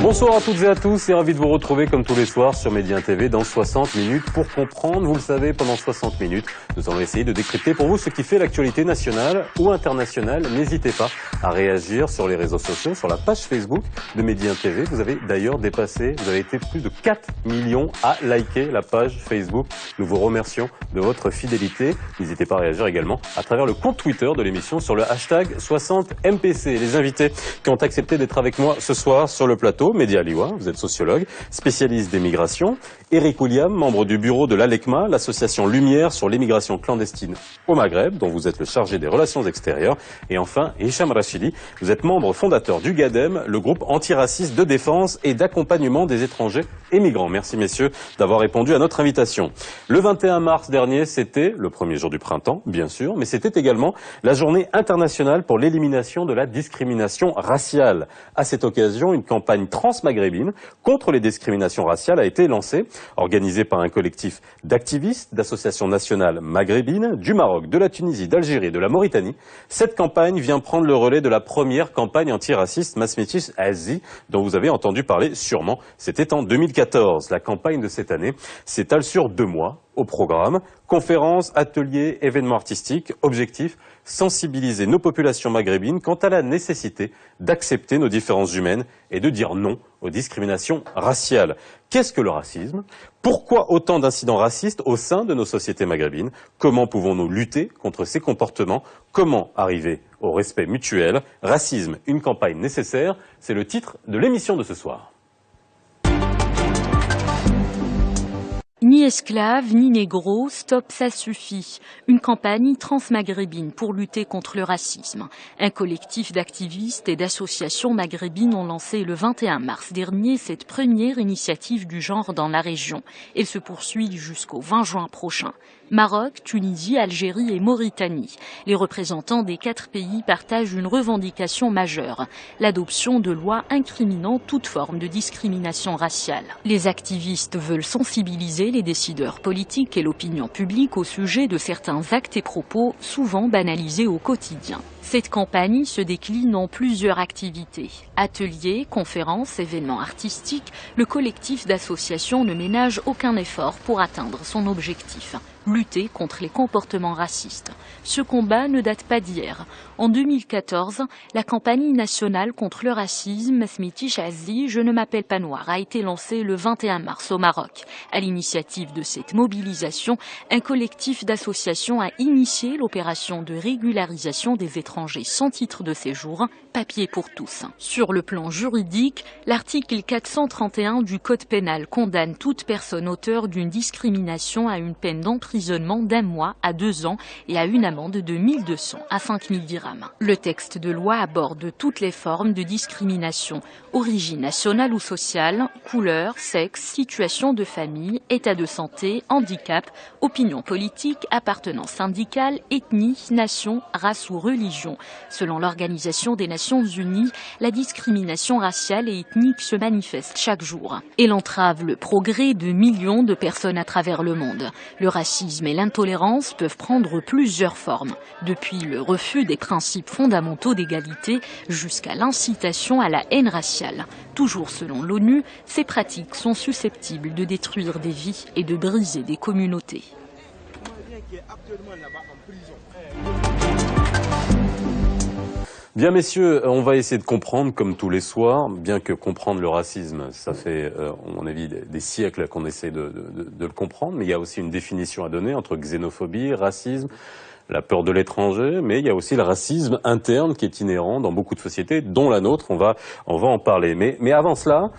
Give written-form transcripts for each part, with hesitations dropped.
Bonsoir à toutes et à tous et ravi de vous retrouver comme tous les soirs sur Média TV dans 60 minutes pour comprendre. Vous le savez, pendant 60 minutes, nous allons essayer de décrypter pour vous ce qui fait l'actualité nationale ou internationale. N'hésitez pas à réagir sur les réseaux sociaux, sur la page Facebook de Média TV. Vous avez d'ailleurs dépassé, vous avez été plus de 4 millions à liker la page Facebook. Nous vous remercions de votre fidélité. N'hésitez pas à réagir également à travers le compte Twitter de l'émission sur le hashtag 60MPC. Les invités qui ont accepté d'être avec moi ce soir sur le plateau, Mehdi Aliwa, vous êtes sociologue, spécialiste des migrations. Eric William, membre du bureau de l'ALECMA, l'association Lumière sur l'immigration clandestine au Maghreb, dont vous êtes le chargé des relations extérieures. Et enfin, Hicham Rachidi, vous êtes membre fondateur du GADEM, le groupe antiraciste de défense et d'accompagnement des étrangers et migrants. Merci messieurs d'avoir répondu à notre invitation. Le 21 mars dernier, c'était le premier jour du printemps, bien sûr, mais c'était également la journée internationale pour l'élimination de la discrimination raciale. À cette occasion, une campagne transmaghrébine contre les discriminations raciales a été lancée, organisée par un collectif d'activistes, d'associations nationales maghrébines, du Maroc, de la Tunisie, d'Algérie et de la Mauritanie. Cette campagne vient prendre le relais de la première campagne antiraciste Masmétis Azi, dont vous avez entendu parler sûrement. C'était en 2014. La campagne de cette année s'étale sur 2 mois. Au programme, conférences, ateliers, événements artistiques, objectif, sensibiliser nos populations maghrébines quant à la nécessité d'accepter nos différences humaines et de dire non aux discriminations raciales. Qu'est-ce que le racisme? Pourquoi autant d'incidents racistes au sein de nos sociétés maghrébines? Comment pouvons-nous lutter contre ces comportements? Comment arriver au respect mutuel? Racisme, une campagne nécessaire, c'est le titre de l'émission de ce soir. Ni esclaves, ni négros, stop, ça suffit. Une campagne transmaghrébine pour lutter contre le racisme. Un collectif d'activistes et d'associations maghrébines ont lancé le 21 mars dernier cette première initiative du genre dans la région. Elle se poursuit jusqu'au 20 juin prochain. Maroc, Tunisie, Algérie et Mauritanie. Les représentants des 4 pays partagent une revendication majeure, l'adoption de lois incriminant toute forme de discrimination raciale. Les activistes veulent sensibiliser les décideurs politiques et l'opinion publique au sujet de certains actes et propos souvent banalisés au quotidien. Cette campagne se décline en plusieurs activités. Ateliers, conférences, événements artistiques, le collectif d'associations ne ménage aucun effort pour atteindre son objectif. Lutter contre les comportements racistes. Ce combat ne date pas d'hier. En 2014, la campagne nationale contre le racisme, Masmétis Azi, Je ne m'appelle pas noir, a été lancée le 21 mars au Maroc. À l'initiative de cette mobilisation, un collectif d'associations a initié l'opération de régularisation des étrangers sans titre de séjour, papier pour tous. Sur le plan juridique, l'article 431 du Code pénal condamne toute personne auteure d'une discrimination à une peine d'emprisonnement d'1 mois à 2 ans et à une amende de 1 200 à 5 000 dirhams. Le texte de loi aborde toutes les formes de discrimination, origine nationale ou sociale, couleur, sexe, situation de famille, état de santé, handicap, opinion politique, appartenance syndicale, ethnie, nation, race ou religion. Selon l'Organisation des Nations Unies, la discrimination raciale et ethnique se manifeste chaque jour. Elle entrave le progrès de millions de personnes à travers le monde. Le racisme et l'intolérance peuvent prendre plusieurs formes, depuis le refus des principes fondamentaux d'égalité jusqu'à l'incitation à la haine raciale. Toujours selon l'ONU, ces pratiques sont susceptibles de détruire des vies et de briser des communautés. Bien messieurs, on va essayer de comprendre comme tous les soirs, bien que comprendre le racisme, ça fait à mon avis des siècles qu'on essaie de le comprendre, mais il y a aussi une définition à donner entre xénophobie, racisme, la peur de l'étranger, mais il y a aussi le racisme interne qui est inhérent dans beaucoup de sociétés, dont la nôtre, on va en parler. Mais avant cela,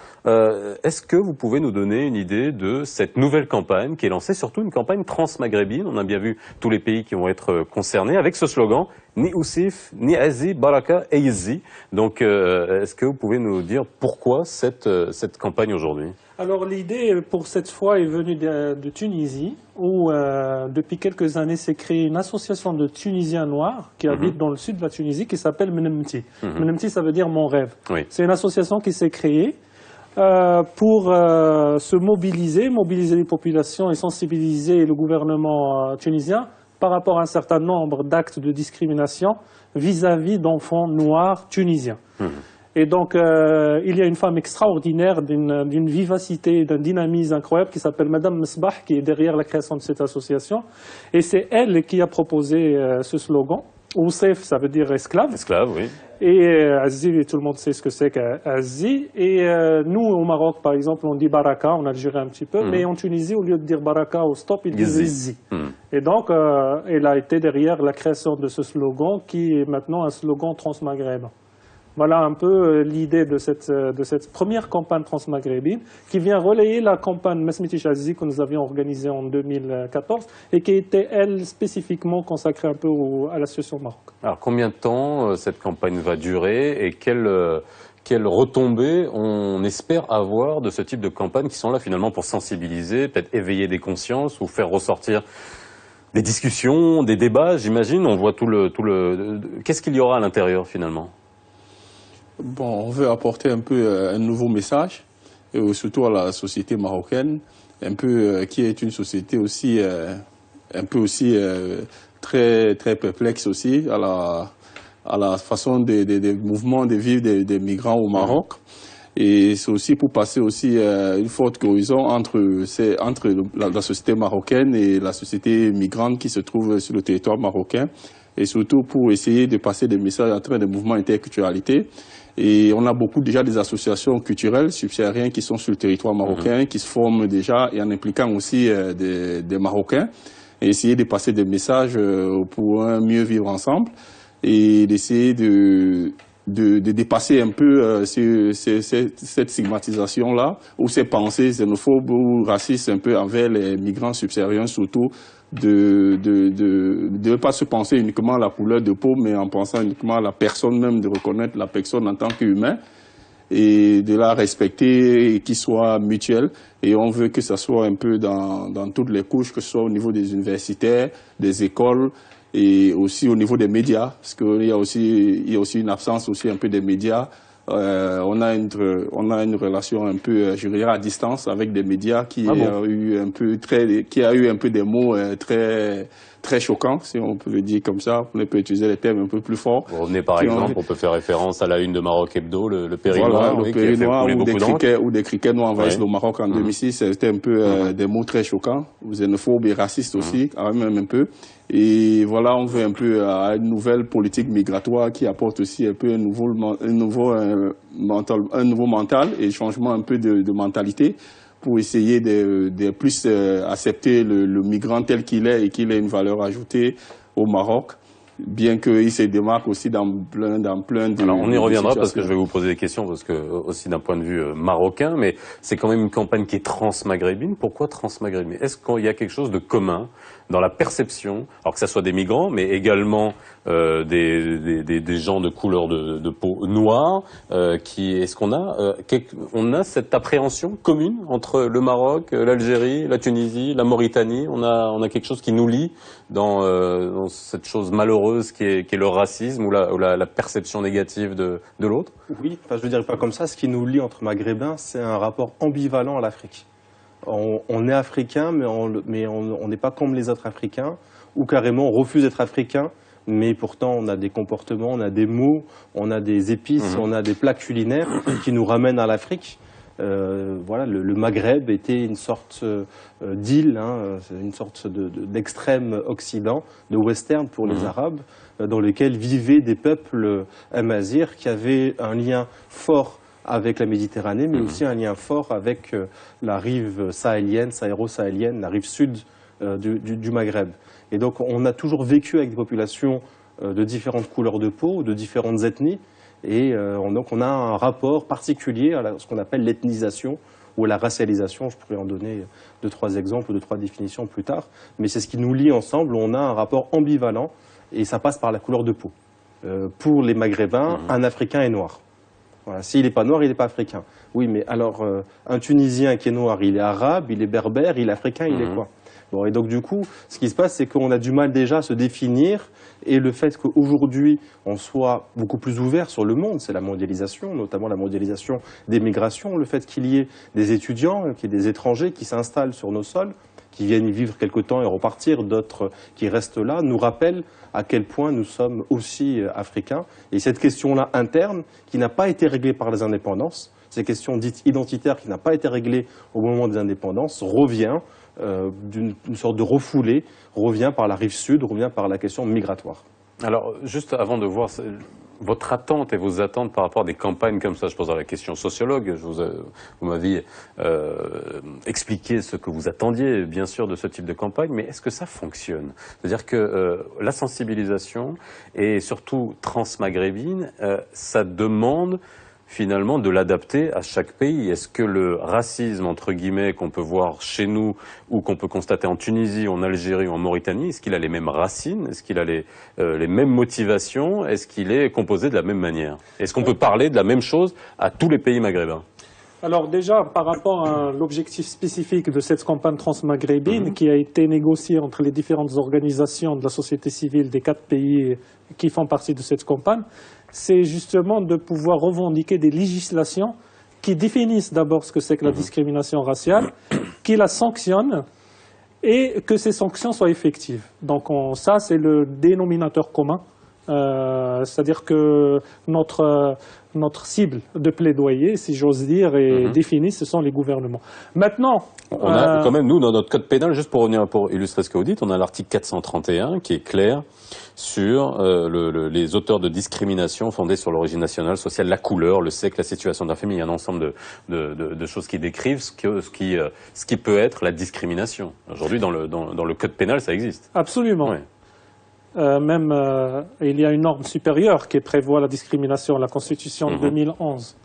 est-ce que vous pouvez nous donner une idée de cette nouvelle campagne qui est lancée, surtout une campagne transmaghrébine? On a bien vu tous les pays qui vont être concernés avec ce slogan « Ni Ousif, ni Azi, Baraka et Izzi ». Donc, est-ce que vous pouvez nous dire pourquoi cette campagne aujourd'hui? Alors l'idée pour cette fois est venue de Tunisie, où depuis quelques années s'est créée une association de Tunisiens noirs qui habitent dans le sud de la Tunisie qui s'appelle Menemti. Menemti, ça veut dire mon rêve. Oui. C'est une association qui s'est créée pour se mobiliser les populations et sensibiliser le gouvernement tunisien par rapport à un certain nombre d'actes de discrimination vis-à-vis d'enfants noirs tunisiens. Et donc, il y a une femme extraordinaire, d'une vivacité, d'un dynamisme incroyable, qui s'appelle Madame Mesbah, qui est derrière la création de cette association. Et c'est elle qui a proposé ce slogan. Ousef, ça veut dire esclave. Esclave, oui. Et Azzi, tout le monde sait ce que c'est qu'Azzi. Et nous, au Maroc, par exemple, on dit Baraka, en Algérie un petit peu, mais en Tunisie, au lieu de dire Baraka au stop, ils disent Izzi. Et donc, elle a été derrière la création de ce slogan, qui est maintenant un slogan transmaghrébin. Voilà un peu l'idée de cette première campagne transmaghrébine qui vient relayer la campagne Mesmiti Chazi que nous avions organisée en 2014 et qui était, elle, spécifiquement consacrée un peu à la situation au Maroc. Alors, combien de temps cette campagne va durer et quelles retombées on espère avoir de ce type de campagnes qui sont là finalement pour sensibiliser, peut-être éveiller des consciences ou faire ressortir des discussions, des débats, j'imagine. On voit Qu'est-ce qu'il y aura à l'intérieur finalement ? Bon, on veut apporter un peu un nouveau message, et surtout à la société marocaine, un peu qui est une société aussi un peu aussi très très perplexe aussi à la façon des mouvements de vie des migrants au Maroc. Et c'est aussi pour passer aussi une forte cohésion entre la société marocaine et la société migrante qui se trouve sur le territoire marocain, et surtout pour essayer de passer des messages à travers des mouvements interculturalité. Et on a beaucoup déjà des associations culturelles subsahariennes qui sont sur le territoire marocain, qui se forment déjà, et en impliquant aussi des Marocains, et essayer de passer des messages pour un mieux vivre ensemble, et d'essayer de dépasser un peu cette stigmatisation-là, ou ces pensées xénophobes ou racistes un peu envers les migrants subsahariens, surtout de ne pas se penser uniquement à la couleur de peau, mais en pensant uniquement à la personne même, de reconnaître la personne en tant qu'humain et de la respecter et qu'il soit mutuel. Et on veut que ça soit un peu dans toutes les couches, que ce soit au niveau des universitaires, des écoles, et aussi au niveau des médias, parce qu'il y a aussi une absence aussi un peu des médias. On a une relation un peu, je dirais, à distance avec des médias qui a eu un peu des mots très choquants, si on peut le dire comme ça. On peut utiliser les termes un peu plus forts. Vous revenez par exemple, on peut faire référence à la une de Maroc Hebdo, le périnois, le périnois ou des criquets noirs envahissent le Maroc en 2006. C'était un peu des mots très choquants, xénophobes et racistes aussi, quand même un peu. Et voilà, on veut un peu une nouvelle politique migratoire qui apporte aussi un peu un nouveau mental et changement un peu de mentalité, pour essayer de plus accepter le migrant tel qu'il est et qu'il ait une valeur ajoutée au Maroc, bien qu'il se démarque aussi dans plein de... Alors on y reviendra parce que je vais vous poser des questions, parce que aussi d'un point de vue marocain, mais c'est quand même une campagne qui est transmaghrébine. Pourquoi transmaghrébine? Est-ce qu'il y a quelque chose de commun dans la perception, alors que ce soit des migrants, mais également des gens de couleur de peau noire, est-ce qu'on a cette appréhension commune entre le Maroc, l'Algérie, la Tunisie, la Mauritanie? On a quelque chose qui nous lie dans cette chose malheureuse qui est le racisme ou la perception négative de l'autre? Oui, enfin, je ne dirais pas comme ça. Ce qui nous lie entre maghrébins, c'est un rapport ambivalent à l'Afrique. On est africain, mais on n'est pas comme les autres Africains, ou carrément on refuse d'être africain, mais pourtant on a des comportements, on a des mots, on a des épices, on a des plats culinaires qui nous ramènent à l'Afrique. Voilà, le Maghreb était une sorte d'île, une sorte d'extrême occident, de western pour les Arabes, dans lequel vivaient des peuples amazirs qui avaient un lien fort avec la Méditerranée, mais aussi un lien fort avec la rive sahélienne, sahéro-sahélienne, la rive sud du Maghreb. Et donc on a toujours vécu avec des populations de différentes couleurs de peau, de différentes ethnies, et donc on a un rapport particulier à ce qu'on appelle l'ethnisation ou la racialisation. Je pourrais en donner 2-3 exemples ou 2-3 définitions plus tard, mais c'est ce qui nous lie ensemble. On a un rapport ambivalent, et ça passe par la couleur de peau. Pour les Maghrébins, un Africain est noir. Voilà. S'il n'est pas noir, il n'est pas africain. Oui, mais alors, un Tunisien qui est noir, il est arabe, il est berbère, il est africain, il est quoi? Bon, et donc du coup, ce qui se passe, c'est qu'on a du mal déjà à se définir, et le fait qu'aujourd'hui, on soit beaucoup plus ouvert sur le monde, c'est la mondialisation, notamment la mondialisation des migrations, le fait qu'il y ait des étudiants, qu'il y ait des étrangers qui s'installent sur nos sols, qui viennent y vivre quelque temps et repartir, d'autres qui restent là, nous rappellent à quel point nous sommes aussi africains. Et cette question-là interne, qui n'a pas été réglée par les indépendances, cette question dite identitaire qui n'a pas été réglée au moment des indépendances, revient d'une sorte de refoulée, revient par la rive sud, revient par la question migratoire. Alors, juste avant de voir votre attente et vos attentes par rapport à des campagnes comme ça, je pose la question sociologue, vous m'aviez expliqué ce que vous attendiez bien sûr de ce type de campagne, mais est-ce que ça fonctionne? C'est-à-dire que la sensibilisation et surtout transmaghrébine, ça demande finalement de l'adapter à chaque pays. Est-ce que le racisme, entre guillemets, qu'on peut voir chez nous ou qu'on peut constater en Tunisie, en Algérie ou en Mauritanie, est-ce qu'il a les mêmes racines? Est-ce qu'il a les mêmes motivations? Est-ce qu'il est composé de la même manière? Est-ce qu'on peut parler de la même chose à tous les pays maghrébins? Alors déjà, par rapport à l'objectif spécifique de cette campagne transmaghrébine qui a été négociée entre les différentes organisations de la société civile des 4 pays qui font partie de cette campagne, c'est justement de pouvoir revendiquer des législations qui définissent d'abord ce que c'est que la discrimination raciale, qui la sanctionnent et que ces sanctions soient effectives. Donc ça, c'est le dénominateur commun. C'est-à-dire que notre cible de plaidoyer, si j'ose dire, est définie, ce sont les gouvernements. Maintenant, on a quand même, nous, dans notre code pénal, juste pour illustrer ce que vous dites, on a l'article 431 qui est clair sur les auteurs de discrimination fondée sur l'origine nationale, sociale, la couleur, le sexe, la situation de la famille. Il y a un ensemble de choses qui décrivent ce qui peut être la discrimination. Aujourd'hui, dans le code pénal, ça existe. Absolument. Ouais. Même, il y a une norme supérieure qui prévoit la discrimination, la Constitution de 2011.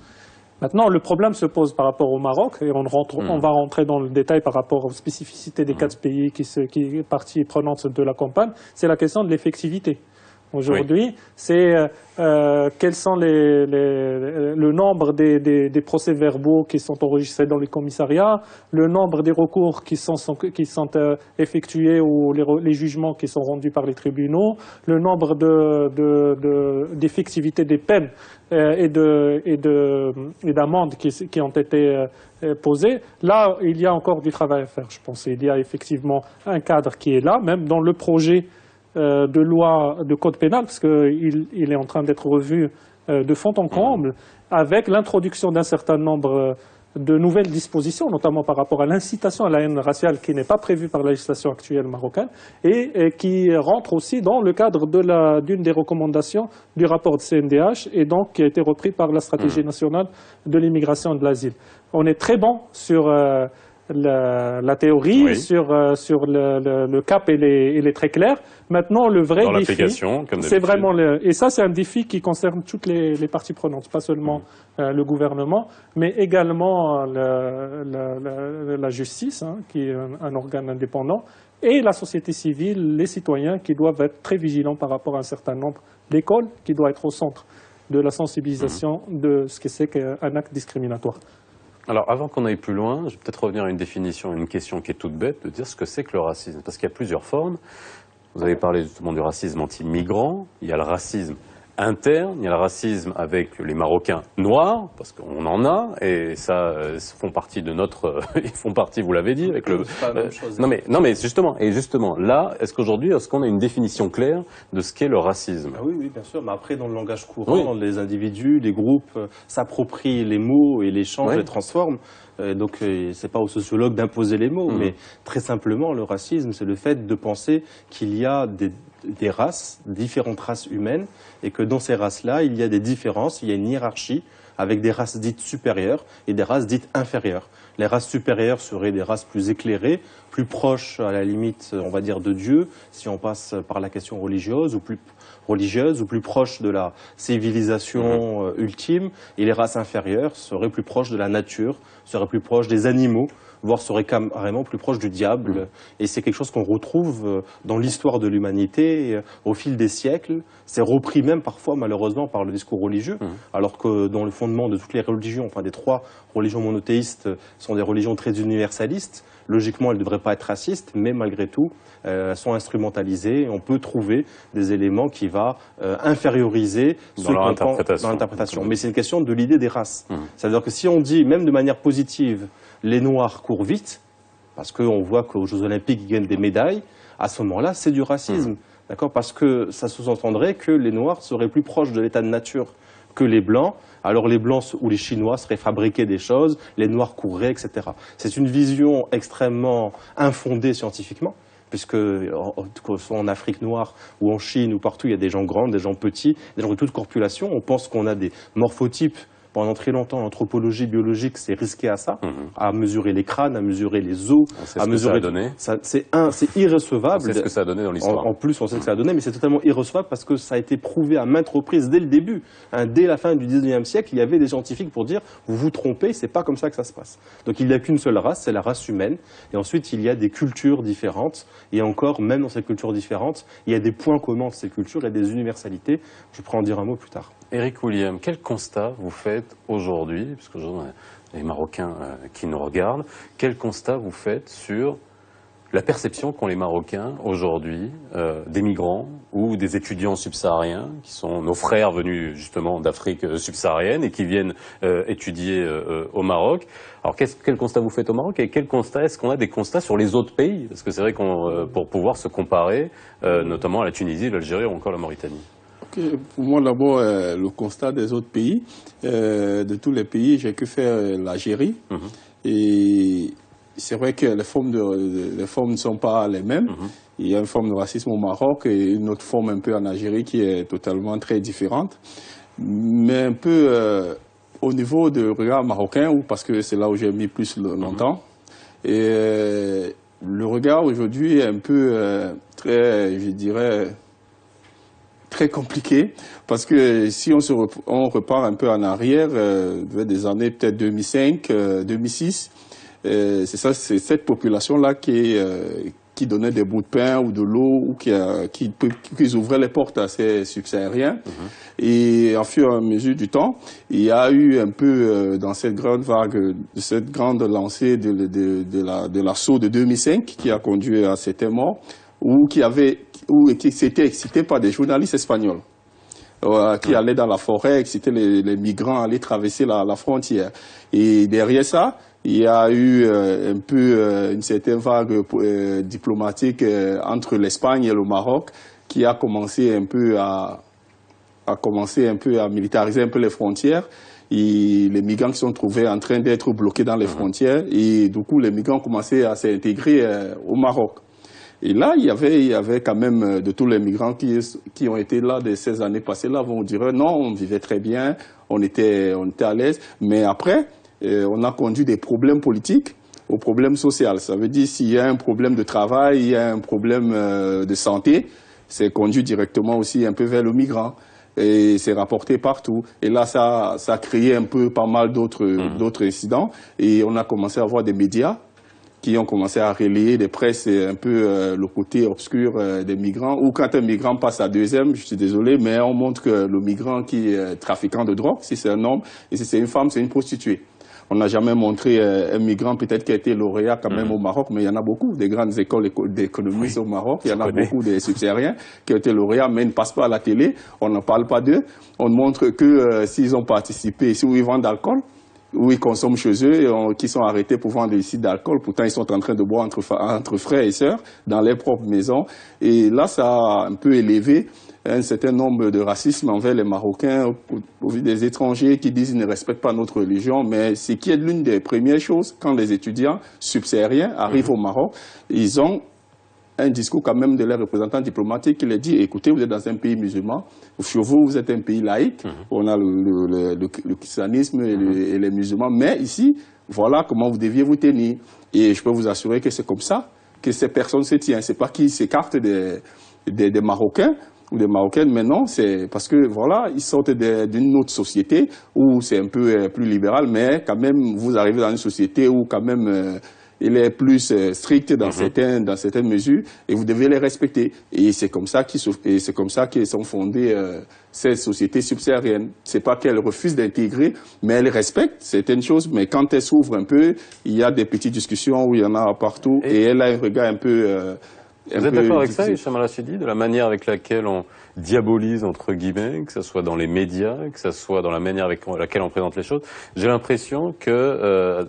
Maintenant, le problème se pose par rapport au Maroc, et on va rentrer dans le détail par rapport aux spécificités des 4 pays qui sont partie prenante de la campagne, c'est la question de l'effectivité. Aujourd'hui, c'est quels sont le nombre des procès-verbaux qui sont enregistrés dans les commissariats, le nombre des recours qui sont effectués ou les jugements qui sont rendus par les tribunaux, le nombre d'effectivité des peines et d'amendes qui ont été posées. Là, il y a encore du travail à faire, je pense. Il y a effectivement un cadre qui est là, même dans le projet de loi de code pénal, parce qu'il est en train d'être revu de fond en comble, avec l'introduction d'un certain nombre de nouvelles dispositions, notamment par rapport à l'incitation à la haine raciale qui n'est pas prévue par la législation actuelle marocaine et qui rentre aussi dans le cadre d'une des recommandations du rapport de CNDH et donc qui a été repris par la stratégie nationale de l'immigration et de l'asile. On est très bon sur la théorie, sur le cap, il est très clair. Maintenant, le vrai défi, c'est vraiment et ça, c'est un défi qui concerne toutes les parties prenantes, pas seulement le gouvernement, mais également la justice, qui est un organe indépendant, et la société civile, les citoyens qui doivent être très vigilants par rapport à un certain nombre d'écoles, qui doit être au centre de la sensibilisation de ce que c'est qu'un acte discriminatoire. Alors, avant qu'on aille plus loin, je vais peut-être revenir à une définition, une question qui est toute bête, de dire ce que c'est que le racisme. Parce qu'il y a plusieurs formes. Vous avez parlé justement du racisme anti-migrant, il y a le racisme interne, il y a le racisme avec les Marocains noirs, parce qu'on en a, et ça font partie de notre... ils font partie, vous l'avez dit, avec le... Pas la même chose. Non mais justement, là, est-ce qu'aujourd'hui, qu'on a une définition claire de ce qu'est le racisme? Oui, bien sûr, mais après, dans le langage courant, les individus, les groupes s'approprient les mots et les changent, les transforment. Donc, c'est pas aux sociologues d'imposer les mots, mais très simplement, le racisme, c'est le fait de penser qu'il y a des races, différentes races humaines, et que dans ces races-là, il y a des différences, il y a une hiérarchie avec des races dites supérieures et des races dites inférieures. Les races supérieures seraient des races plus éclairées, plus proches à la limite, on va dire, de Dieu, si on passe par la question religieuse, ou plus proches de la civilisation ultime, et les races inférieures seraient plus proches de la nature, seraient plus proches des animaux, voire serait carrément plus proche du diable. Et c'est quelque chose qu'on retrouve dans l'histoire de l'humanité au fil des siècles. C'est repris même parfois, malheureusement, par le discours religieux, alors que dans le fondement de toutes les religions, enfin des 3 religions monothéistes sont des religions très universalistes. Logiquement, elles ne devraient pas être racistes, mais malgré tout, elles sont instrumentalisées. Et on peut trouver des éléments qui vont inférioriser dans leur interprétation. Mais c'est une question de l'idée des races. C'est-à-dire que si on dit, même de manière positive, les Noirs courent vite, parce qu'on voit qu'aux Jeux Olympiques, ils gagnent des médailles, à ce moment-là, c'est du racisme. D'accord ? Parce que ça sous-entendrait que les Noirs seraient plus proches de l'état de nature que les Blancs. Alors les Blancs ou les Chinois seraient fabriqués des choses, les Noirs courraient, etc. C'est une vision extrêmement infondée scientifiquement, puisque soit en Afrique noire ou en Chine ou partout, il y a des gens grands, des gens petits, des gens de toute corpulation. On pense qu'on a des morphotypes. Pendant très longtemps, l'anthropologie biologique s'est risquée à ça, à mesurer les crânes, à mesurer les os, à mesurer. C'est irrecevable. On sait ce que ça a donné dans l'histoire. En plus, on sait ce que ça a donné, mais c'est totalement irrecevable parce que ça a été prouvé à maintes reprises dès le début. Dès la fin du 19e siècle, il y avait des scientifiques pour dire vous vous trompez, c'est pas comme ça que ça se passe. Donc il n'y a qu'une seule race, c'est la race humaine. Et ensuite, il y a des cultures différentes. Et encore, même dans ces cultures différentes, il y a des points communs entre ces cultures et des universalités. Je pourrais en dire un mot plus tard. Éric William, quel constat vous faites aujourd'hui, puisque aujourd'hui on a les Marocains qui nous regardent, quel constat vous faites sur la perception qu'ont les Marocains aujourd'hui des migrants ou des étudiants subsahariens, qui sont nos frères venus justement d'Afrique subsaharienne et qui viennent étudier au Maroc. Alors quel constat vous faites au Maroc et quel constat, est-ce qu'on a des constats sur les autres pays? Parce que c'est vrai qu'on pour pouvoir se comparer, notamment à la Tunisie, l'Algérie ou encore la Mauritanie. Pour moi, d'abord, le constat des autres pays, de tous les pays, j'ai que faire l'Algérie. Et c'est vrai que les formes ne sont pas les mêmes. Il y a une forme de racisme au Maroc et une autre forme un peu en Algérie qui est totalement très différente. Mais un peu au niveau du regard marocain, parce que c'est là où j'ai mis plus longtemps. Et le regard aujourd'hui est un peu très, je dirais, très compliqué, parce que si on repart un peu en arrière, des années peut-être 2005, 2006, c'est cette population-là qui donnait des bouts de pain ou de l'eau, ou qui ouvrait les portes à ces subsahariens. Et au fur et à mesure du temps, il y a eu un peu, dans cette grande vague, cette grande lancée de l'assaut de 2005, qui a conduit à certains morts, ou qui s'étaient excités par des journalistes espagnols qui allaient dans la forêt, exciter les migrants à aller traverser la frontière. Et derrière ça, il y a eu un peu une certaine vague diplomatique entre l'Espagne et le Maroc qui a commencé un peu à militariser un peu les frontières. Et les migrants qui sont trouvés en train d'être bloqués dans les frontières, et du coup les migrants ont commencé à s'intégrer au Maroc. Et là, il y avait quand même de tous les migrants qui ont été là de ces années passées là, on dirait non, on vivait très bien, on était à l'aise, mais après, on a conduit des problèmes politiques aux problèmes sociaux. Ça veut dire s'il y a un problème de travail, il y a un problème de santé, c'est conduit directement aussi un peu vers le migrant. Et c'est rapporté partout. Et là, ça a créé un peu pas mal d'autres incidents. Et on a commencé à avoir des médias qui ont commencé à relayer des presses un peu le côté obscur des migrants. Ou quand un migrant passe à deuxième, je suis désolé, mais on montre que le migrant qui est trafiquant de drogue, si c'est un homme, et si c'est une femme, c'est une prostituée. On n'a jamais montré un migrant peut-être qui a été lauréat quand même au Maroc, mais il y en a beaucoup, des grandes écoles d'économistes au Maroc. Il y en a beaucoup des subsahariens qui ont été lauréats, mais ils ne passent pas à la télé. On n'en parle pas d'eux. On ne montre que s'ils ont participé, si ils vendent d'alcool, où ils consomment chez eux, qui sont arrêtés pour vendre des sites d'alcool. Pourtant, ils sont en train de boire entre frères et sœurs dans leurs propres maisons. Et là, ça a un peu élevé un certain nombre de racisme envers les Marocains au vu des étrangers qui disent qu'ils ne respectent pas notre religion. Mais ce qui est l'une des premières choses, quand les étudiants subsahariens arrivent au Maroc, ils ont un discours quand même de leurs représentants diplomatiques qui leur dit, écoutez, vous êtes dans un pays musulman, chez vous, vous êtes un pays laïque, on a le christianisme et les musulmans, mais ici, voilà comment vous deviez vous tenir. Et je peux vous assurer que c'est comme ça que ces personnes se tiennent. C'est pas qu'ils s'écartent des Marocains ou des Marocaines, mais non, c'est parce que voilà, ils sortent d'une autre société où c'est un peu plus libéral, mais quand même, vous arrivez dans une société où quand même il est plus strict dans certaines mesures et vous devez les respecter. Et c'est comme ça qu'ils sont fondées ces sociétés subsahariennes. C'est pas qu'elles refusent d'intégrer, mais elles respectent certaines choses. Mais quand elles s'ouvrent un peu, il y a des petites discussions où il y en a partout et elle a un regard un peu vous êtes d'accord avec ça, Hicham Al-Rachidi, de la manière avec laquelle on diabolise, entre guillemets, que ce soit dans les médias, que ce soit dans la manière avec laquelle on présente les choses? J'ai l'impression que,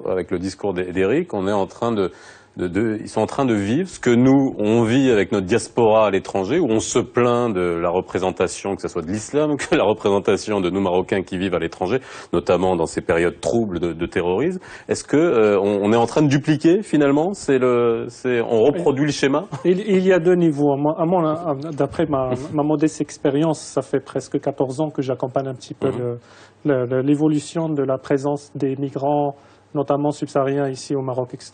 avec le discours d'Éric, on est en train de ils sont en train de vivre ce que nous, on vit avec notre diaspora à l'étranger, où on se plaint de la représentation, que ce soit de l'islam, que la représentation de nous Marocains qui vivent à l'étranger, notamment dans ces périodes troubles de terrorisme. Est-ce que on est en train de dupliquer finalement? On reproduit le schéma? Il y a deux niveaux. D'après ma modeste expérience, ça fait presque 14 ans que j'accompagne un petit peu l'évolution de la présence des migrants, notamment subsahariens ici au Maroc, etc.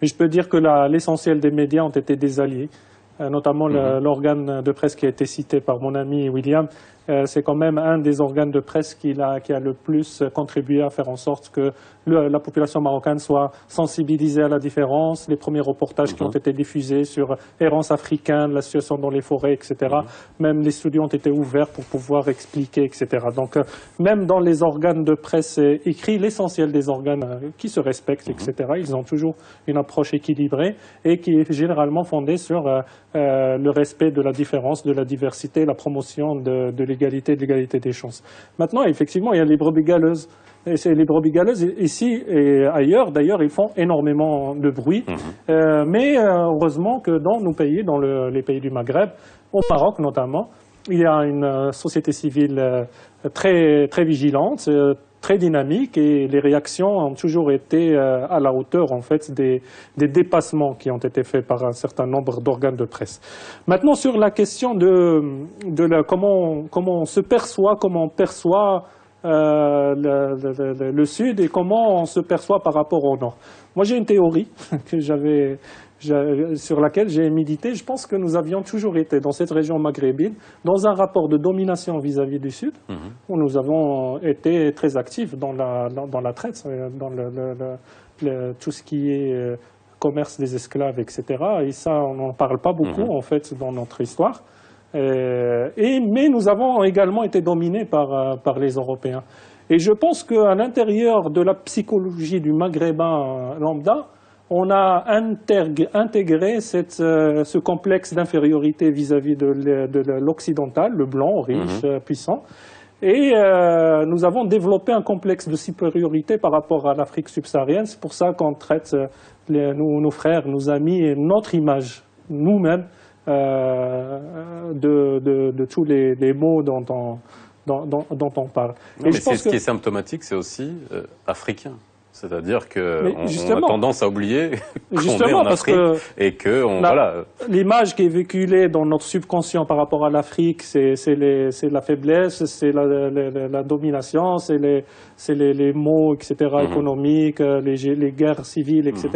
Mais je peux dire que l'essentiel des médias ont été des alliés, notamment l'organe de presse qui a été cité par mon ami William. C'est quand même un des organes de presse qui a le plus contribué à faire en sorte que la population marocaine soit sensibilisée à la différence. Les premiers reportages qui ont été diffusés sur l'errance africaine, la situation dans les forêts, etc. Même les studios ont été ouverts pour pouvoir expliquer, etc. Donc même dans les organes de presse écrits, l'essentiel des organes qui se respectent, etc., ils ont toujours une approche équilibrée et qui est généralement fondée sur le respect de la différence, de la diversité, la promotion de l'égalité des chances. Maintenant, effectivement, il y a les brebis galeuses. Et les brebis galeuses, ici et ailleurs, d'ailleurs, ils font énormément de bruit. Mais heureusement que dans nos pays, dans les pays du Maghreb, au Maroc notamment, il y a une société civile très, très vigilante, très dynamique, et les réactions ont toujours été à la hauteur en fait des dépassements qui ont été faits par un certain nombre d'organes de presse. Maintenant, sur la question comment on se perçoit, comment on perçoit le Sud et comment on se perçoit par rapport au Nord. Moi, j'ai une théorie sur laquelle j'ai médité. Je pense que nous avions toujours été dans cette région maghrébine dans un rapport de domination vis-à-vis du Sud, où nous avons été très actifs dans la traite, dans tout ce qui est commerce des esclaves, etc. Et ça, on n'en parle pas beaucoup, en fait, dans notre histoire. Mais nous avons également été dominés par les Européens. Et je pense qu'à l'intérieur de la psychologie du Maghrébin lambda, on a intégré ce complexe d'infériorité vis-à-vis de l'occidental, le blanc, riche, puissant. Et nous avons développé un complexe de supériorité par rapport à l'Afrique subsaharienne. C'est pour ça qu'on traite nos frères, nos amis et notre image, nous-mêmes, de tous les mots dont on parle. Mais ce qui est symptomatique, c'est aussi africain. C'est-à-dire qu'on a tendance à oublier qu'on est en Afrique et que l'image qui est véhiculée dans notre subconscient par rapport à l'Afrique, c'est la faiblesse, c'est la domination, c'est les maux, etc., économiques, les guerres civiles, etc.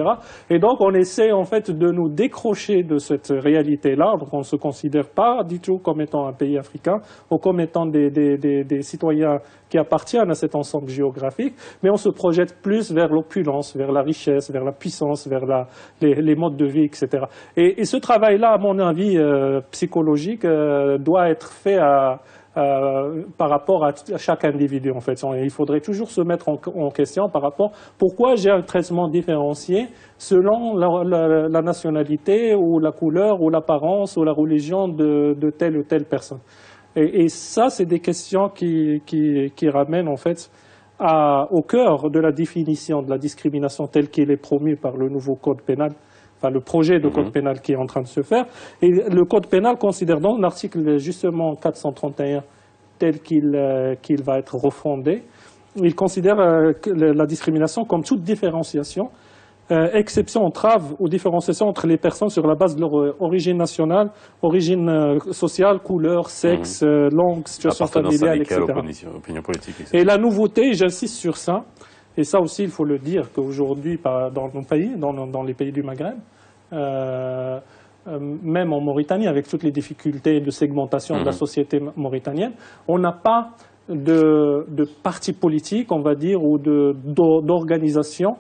Et donc on essaie en fait de nous décrocher de cette réalité-là. Donc on ne se considère pas du tout comme étant un pays africain ou comme étant des citoyens qui appartiennent à cet ensemble géographique, mais on se projette plus vers l'opulence, vers la richesse, vers la puissance, vers les modes de vie, etc. Et ce travail-là, à mon avis, psychologique, doit être fait par rapport à chaque individu, en fait. Il faudrait toujours se mettre en question par rapport pourquoi j'ai un traitement différencié selon la nationalité ou la couleur ou l'apparence ou la religion de telle ou telle personne. Et ça, c'est des questions qui ramènent en fait au cœur de la définition de la discrimination telle qu'elle est promue par le nouveau code pénal, enfin le projet de code pénal qui est en train de se faire. Et le code pénal considère dans l'article justement 431 tel qu'il va être refondé, il considère la discrimination comme toute différenciation, exception, entrave ou différenciation entre les personnes sur la base de leur origine nationale, origine sociale, couleur, sexe, langue, situation familiale, etc. Opinion politique, etc. Et la nouveauté, j'insiste sur ça, et ça aussi il faut le dire, qu'aujourd'hui dans nos pays, dans les pays du Maghreb, même en Mauritanie, avec toutes les difficultés de segmentation de la société mauritanienne, on n'a pas de parti politique, on va dire, ou d'organisation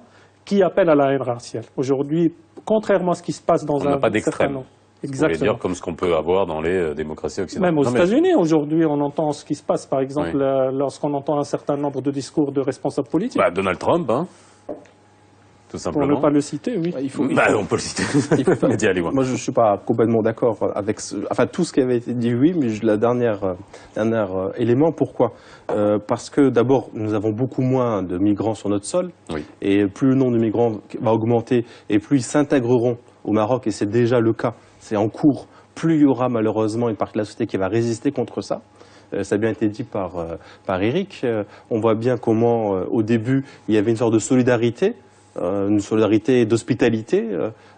qui appelle à la haine raciale. Aujourd'hui, contrairement à ce qui se passe dans on n'a pas d'extrême. Exactement. Vous voulez dire comme ce qu'on peut avoir dans les démocraties occidentales. Même aux États-Unis, aujourd'hui, on entend ce qui se passe, par exemple, lorsqu'on entend un certain nombre de discours de responsables politiques. Donald Trump, tout Pour simplement. ne pas le citer, oui. On peut le citer. Mehdi Ali, Moi, je ne suis pas complètement d'accord avec tout ce qui avait été dit, oui, mais la dernière élément, pourquoi parce que d'abord, nous avons beaucoup moins de migrants sur notre sol, Oui. et plus le nombre de migrants va augmenter, et plus ils s'intégreront au Maroc, et c'est déjà le cas, c'est en cours, plus il y aura malheureusement une partie de la société qui va résister contre ça. Ça a bien été dit par Eric. On voit bien comment, au début, il y avait une sorte de solidarité, une solidarité d'hospitalité,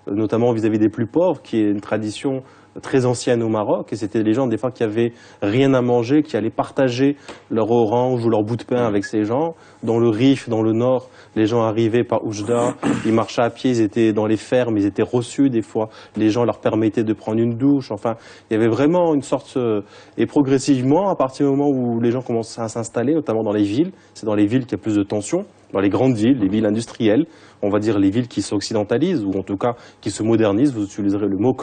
notamment vis-à-vis des plus pauvres, qui est une tradition très ancienne au Maroc. Et c'était les gens, des fois, qui avaient rien à manger, qui allaient partager leur orange ou leur bout de pain avec ces gens. Dans le Rif, dans le nord, les gens arrivaient par Oujda, ils marchaient à pied, ils étaient dans les fermes, ils étaient reçus des fois. Les gens leur permettaient de prendre une douche. Enfin, il y avait vraiment une sorte... Et progressivement, à partir du moment où les gens commencent à s'installer, notamment dans les villes, c'est dans les villes qu'il y a plus de tensions, dans les grandes villes, les villes industrielles, on va dire les villes qui s'occidentalisent, ou en tout cas qui se modernisent, vous utiliserez le mot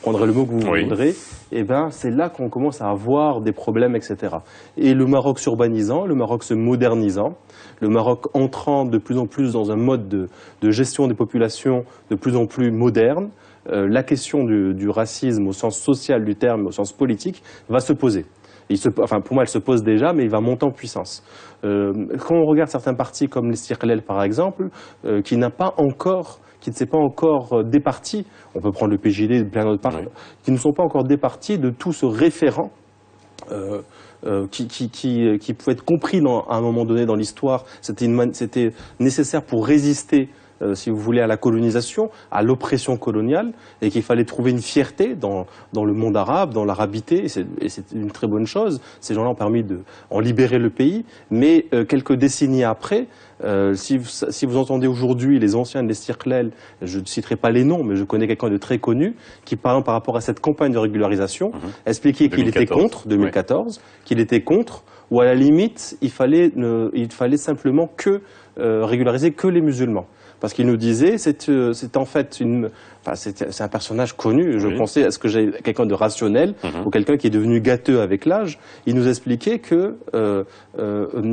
prendrez le mot que vous voudrez, et ben c'est là qu'on commence à avoir des problèmes, etc. Et le Maroc s'urbanisant, le Maroc se modernisant, le Maroc entrant de plus en plus dans un mode de gestion des populations de plus en plus moderne, la question du racisme au sens social du terme, au sens politique, va se poser. Pour moi, elle se pose déjà, mais il va monter en puissance. Quand on regarde certains partis comme l'Istiqlal, par exemple, qui ne s'est pas encore départi, on peut prendre le PJD, plein d'autres partis, qui ne sont pas encore départis de tout ce référent qui pouvait être compris à un moment donné dans l'histoire. C'était nécessaire pour résister, si vous voulez, à la colonisation, à l'oppression coloniale, et qu'il fallait trouver une fierté dans le monde arabe, dans l'arabité, et c'est une très bonne chose. Ces gens-là ont permis en libérer le pays, mais quelques décennies après, si vous entendez aujourd'hui les anciens de l'Istiqlal, je ne citerai pas les noms, mais je connais quelqu'un de très connu, qui par rapport à cette campagne de régularisation, expliquait qu'il était contre, 2014, qu'il était contre, ou à la limite, il fallait simplement régulariser que les musulmans. Parce qu'il nous disait, c'est en fait c'est un personnage connu. Je pensais, est-ce que j'ai quelqu'un de rationnel ou quelqu'un qui est devenu gâteux avec l'âge? Il nous expliquait que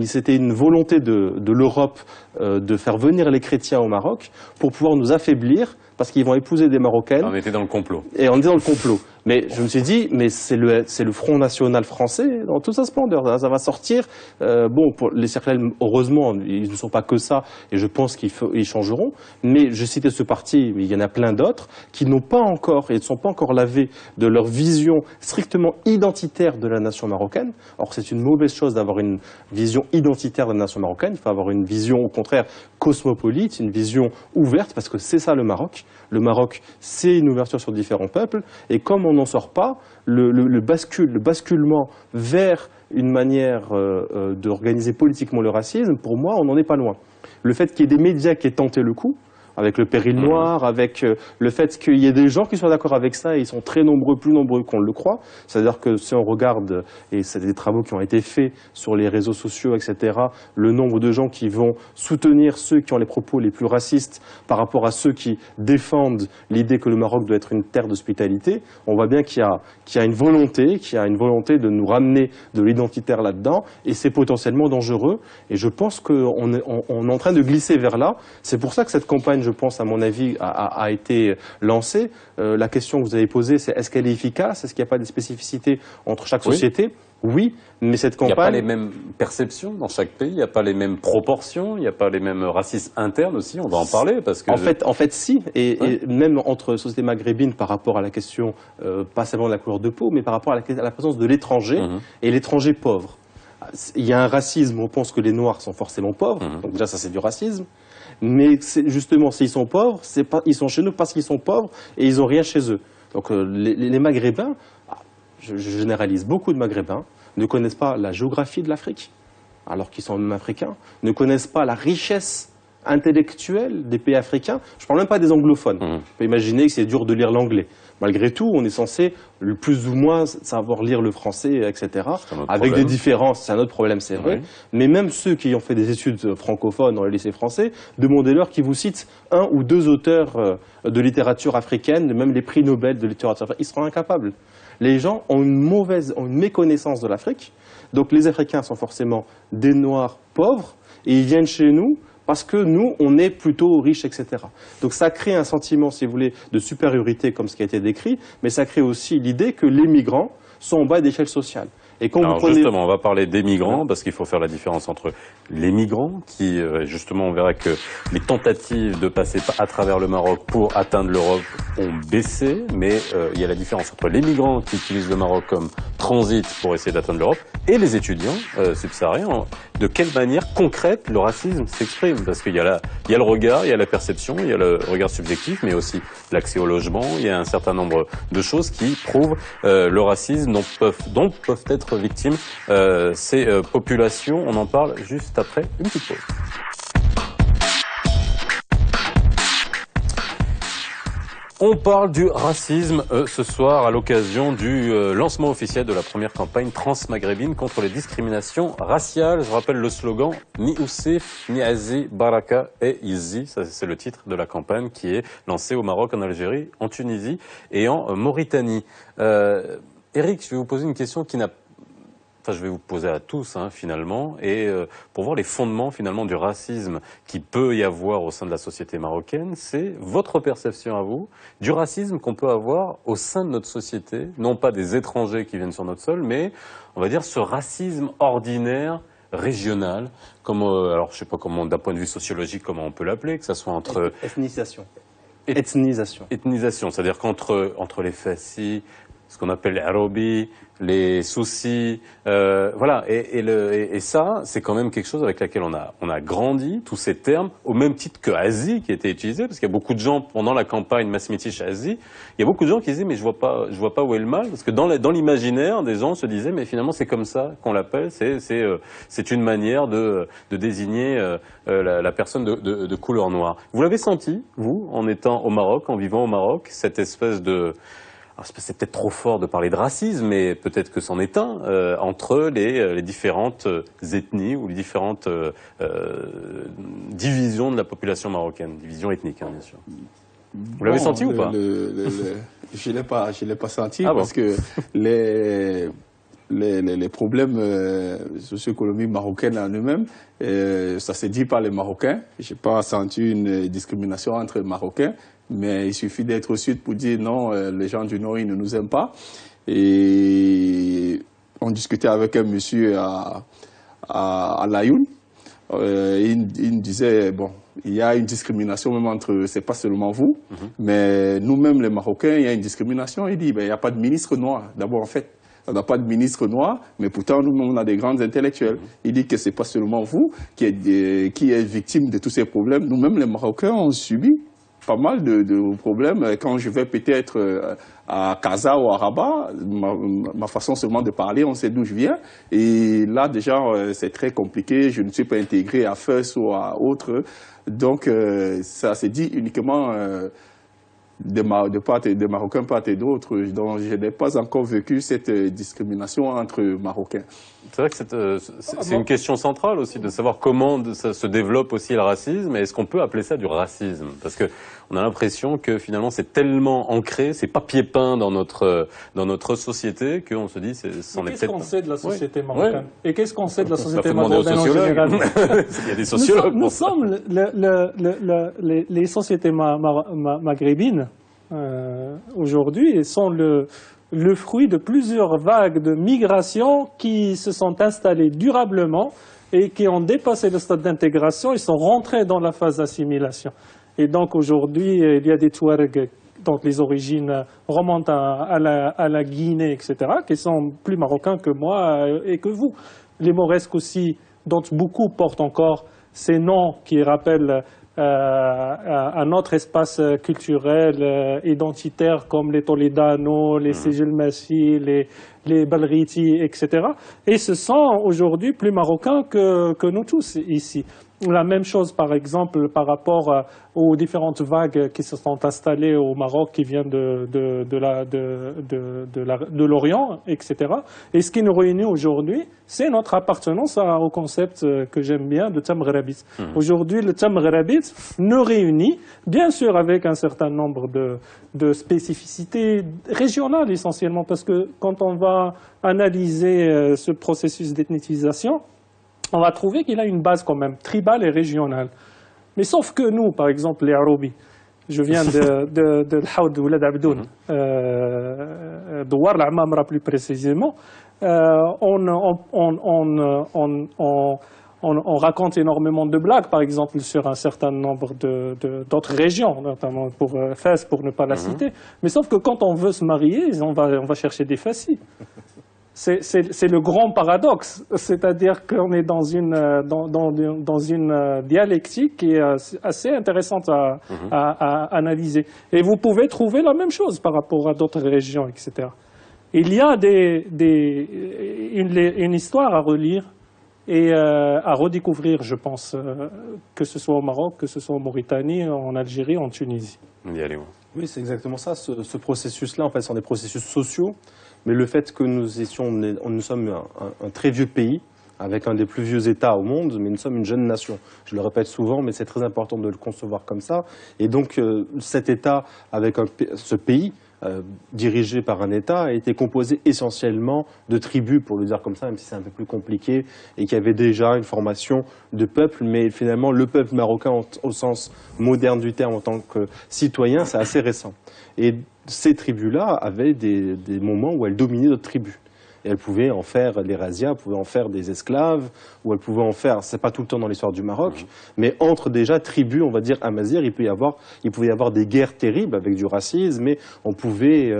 c'était une volonté de l'Europe de faire venir les chrétiens au Maroc pour pouvoir nous affaiblir, parce qu'ils vont épouser des Marocaines. On était dans le complot. Et on était dans le complot. Mais je me suis dit, mais c'est le Front National français dans toute sa splendeur. Ça va sortir. Pour les cercles, heureusement, ils ne sont pas que ça, et je pense qu'ils changeront. Mais je citais ce parti, mais il y en a plein d'autres qui n'ont pas encore et ne sont pas encore lavés de leur vision strictement identitaire de la nation marocaine. Or, c'est une mauvaise chose d'avoir une vision identitaire de la nation marocaine. Il faut avoir une vision, au contraire, cosmopolite, une vision ouverte, parce que c'est ça le Maroc. Le Maroc, c'est une ouverture sur différents peuples, et comme on n'en sort pas, le basculement vers une manière d'organiser politiquement le racisme, pour moi, on n'en est pas loin. Le fait qu'il y ait des médias qui aient tenté le coup, avec le péril noir, avec le fait qu'il y ait des gens qui soient d'accord avec ça, et ils sont très nombreux, plus nombreux qu'on le croit. C'est-à-dire que si on regarde, et c'est des travaux qui ont été faits sur les réseaux sociaux, etc., le nombre de gens qui vont soutenir ceux qui ont les propos les plus racistes par rapport à ceux qui défendent l'idée que le Maroc doit être une terre d'hospitalité, on voit bien qu'il y a une volonté de nous ramener de l'identitaire là-dedans, et c'est potentiellement dangereux. Et je pense qu'on est en train de glisser vers là. C'est pour ça que cette campagne, je pense, à mon avis, a été lancée. La question que vous avez posée, c'est est-ce qu'elle est efficace? Est-ce qu'il n'y a pas des spécificités entre chaque société? Oui, mais cette campagne... Il n'y a pas les mêmes perceptions dans chaque pays, il n'y a pas les mêmes proportions, il n'y a pas les mêmes racismes internes aussi, on va en parler parce que... En fait, si, et même entre sociétés maghrébines par rapport à la question, pas seulement de la couleur de peau, mais par rapport à la présence de l'étranger et l'étranger pauvre. Il y a un racisme, on pense que les Noirs sont forcément pauvres, donc déjà ça c'est du racisme. Mais justement, s'ils sont pauvres, ils sont chez nous parce qu'ils sont pauvres et ils n'ont rien chez eux. Donc les Maghrébins, je généralise, beaucoup de Maghrébins ne connaissent pas la géographie de l'Afrique, alors qu'ils sont même africains, ne connaissent pas la richesse intellectuelle des pays africains. Je ne parle même pas des anglophones. On peut imaginer que c'est dur de lire l'anglais. Malgré tout, on est censé plus ou moins savoir lire le français, etc. Avec des différences, c'est un autre problème, c'est vrai. Mais même ceux qui ont fait des études francophones dans les lycées français, demandez-leur qu'ils vous citent un ou deux auteurs de littérature africaine, même les prix Nobel de littérature africaine. Ils seront incapables. Les gens ont une méconnaissance de l'Afrique. Donc les Africains sont forcément des Noirs pauvres, et ils viennent chez nous parce que nous, on est plutôt riches, etc. Donc ça crée un sentiment, si vous voulez, de supériorité comme ce qui a été décrit, mais ça crée aussi l'idée que les migrants sont en bas d'échelle sociale. Et quand Alors vous prenez... justement, on va parler des migrants, parce qu'il faut faire la différence entre les migrants, qui justement, on verra que les tentatives de passer à travers le Maroc pour atteindre l'Europe ont baissé, mais il y a la différence entre les migrants qui utilisent le Maroc comme transit pour essayer d'atteindre l'Europe et les étudiants subsahariens. De quelle manière concrète le racisme s'exprime? Parce qu'il y a il y a le regard, il y a la perception, il y a le regard subjectif, mais aussi l'accès au logement. Il y a un certain nombre de choses qui prouvent le racisme dont peuvent être victimes ces populations. On en parle juste après une petite pause. On parle du racisme ce soir à l'occasion du lancement officiel de la première campagne transmaghrébine contre les discriminations raciales. Je rappelle le slogan « Ni Oussif, ni Azi, Baraka et Izi ». C'est le titre de la campagne qui est lancée au Maroc, en Algérie, en Tunisie et en Mauritanie. Eric, je vais vous poser une question qui n'a je vais vous poser à tous, finalement, et pour voir les fondements, finalement, du racisme qui peut y avoir au sein de la société marocaine, c'est votre perception à vous du racisme qu'on peut avoir au sein de notre société, non pas des étrangers qui viennent sur notre sol, mais, on va dire, ce racisme ordinaire, régional, comme, alors je sais pas comment, d'un point de vue sociologique, comment on peut l'appeler, que ça soit entre... Ethnisation. Ethnisation. Ethnisation, c'est-à-dire entre les Fassi, ce qu'on appelle les Arabi, les Soussi, voilà. Et ça, c'est quand même quelque chose avec laquelle on a grandi, tous ces termes, au même titre que Azi qui était utilisé, parce qu'il y a beaucoup de gens, pendant la campagne Massmitish Azi, il y a beaucoup de gens qui disaient, mais je vois pas où est le mal, parce que dans l'imaginaire, des gens se disaient, mais finalement, c'est comme ça qu'on l'appelle, c'est une manière de désigner la personne de couleur noire. Vous l'avez senti, vous, en étant au Maroc, en vivant au Maroc, cette espèce de... Alors c'est peut-être trop fort de parler de racisme, mais peut-être que c'en est un, entre les différentes ethnies ou les différentes divisions de la population marocaine, divisions ethniques, bien sûr. Vous l'avez senti ou pas? Je l'ai pas senti parce que les problèmes socio-économiques marocains en eux-mêmes, ça se dit par les Marocains. J'ai pas senti une discrimination entre les Marocains. Mais il suffit d'être au sud pour dire non, les gens du nord, ils ne nous aiment pas. Et on discutait avec un monsieur à Laayoune. Il disait, bon, il y a une discrimination même entre, c'est pas seulement vous, mais nous-mêmes les Marocains, il y a une discrimination. Il dit, ben, il n'y a pas de ministre noir. D'abord, en fait, on n'a pas de ministre noir, mais pourtant, nous-mêmes, on a des grands intellectuels. Il dit que c'est pas seulement vous qui êtes victime de tous ces problèmes. Nous-mêmes, les Marocains, on subit pas mal de problèmes. Quand je vais peut-être à Casa ou à Rabat, ma façon seulement de parler, on sait d'où je viens. Et là, déjà, c'est très compliqué. Je ne suis pas intégré à FES ou à autres. Donc, ça se dit uniquement des Marocains, part et d'autres. Donc, je n'ai pas encore vécu cette discrimination entre Marocains. C'est vrai que c'est une question centrale aussi, de savoir comment ça se développe aussi le racisme, et est-ce qu'on peut appeler ça du racisme? Parce que on a l'impression que finalement c'est tellement ancré, c'est pas pied-peint dans notre société, qu'on se dit c'en est peut-être... Qu'est-ce qu'on sait de la société marocaine? Ouais. Et qu'est-ce qu'on sait de la société marocaine en général? Il y a des sociologues. Nous sommes les sociétés maghrébines aujourd'hui sont le fruit de plusieurs vagues de migration qui se sont installées durablement et qui ont dépassé le stade d'intégration et sont rentrés dans la phase d'assimilation. Et donc aujourd'hui, il y a des Touaregs dont les origines remontent à la Guinée, etc., qui sont plus marocains que moi et que vous. Les Mauresques aussi, dont beaucoup portent encore ces noms qui rappellent un autre espace culturel identitaire comme les Toledano, les Sejel-Massi, les Balriti, etc. Et ce sont aujourd'hui plus marocains que nous tous ici. La même chose, par exemple, par rapport aux différentes vagues qui se sont installées au Maroc, qui viennent de l'Orient, etc. Et ce qui nous réunit aujourd'hui, c'est notre appartenance au concept que j'aime bien de Tamghrabit. Aujourd'hui, le Tamghrabit nous réunit, bien sûr avec un certain nombre de spécificités régionales essentiellement, parce que quand on va analyser ce processus d'ethnicisation, on va trouver qu'il a une base quand même tribale et régionale. Mais sauf que nous, par exemple, les Aroubi, je viens de l'Haoud Oulad Abdoun, de War al-Amamra plus précisément, on raconte énormément de blagues, par exemple, sur un certain nombre d'autres régions, notamment pour Fès, pour ne pas la citer. Mais sauf que quand on veut se marier, on va chercher des fascis. C'est le grand paradoxe, c'est-à-dire qu'on est dans une dialectique qui est assez intéressante à analyser. Et vous pouvez trouver la même chose par rapport à d'autres régions, etc. Il y a une histoire à relire et à redécouvrir, je pense, que ce soit au Maroc, que ce soit en Mauritanie, en Algérie, en Tunisie. Oui, c'est exactement ça. Ce processus-là, en fait, ce sont des processus sociaux. Mais le fait que nous sommes un très vieux pays, avec un des plus vieux États au monde, mais nous sommes une jeune nation. Je le répète souvent, mais c'est très important de le concevoir comme ça. Et donc, cet État, avec ce pays, dirigé par un État, a été composé essentiellement de tribus, pour le dire comme ça, même si c'est un peu plus compliqué, et qui avait déjà une formation de peuple. Mais finalement, le peuple marocain, au sens moderne du terme, en tant que citoyen, c'est assez récent. Et ces tribus-là avaient des moments où elles dominaient d'autres tribus. Et elles pouvaient en faire des razzias, elles pouvaient en faire des esclaves, ou elles pouvaient en faire, c'est pas tout le temps dans l'histoire du Maroc, mais entre déjà tribus, on va dire, amazirs, il pouvait y avoir des guerres terribles avec du racisme, mais on pouvait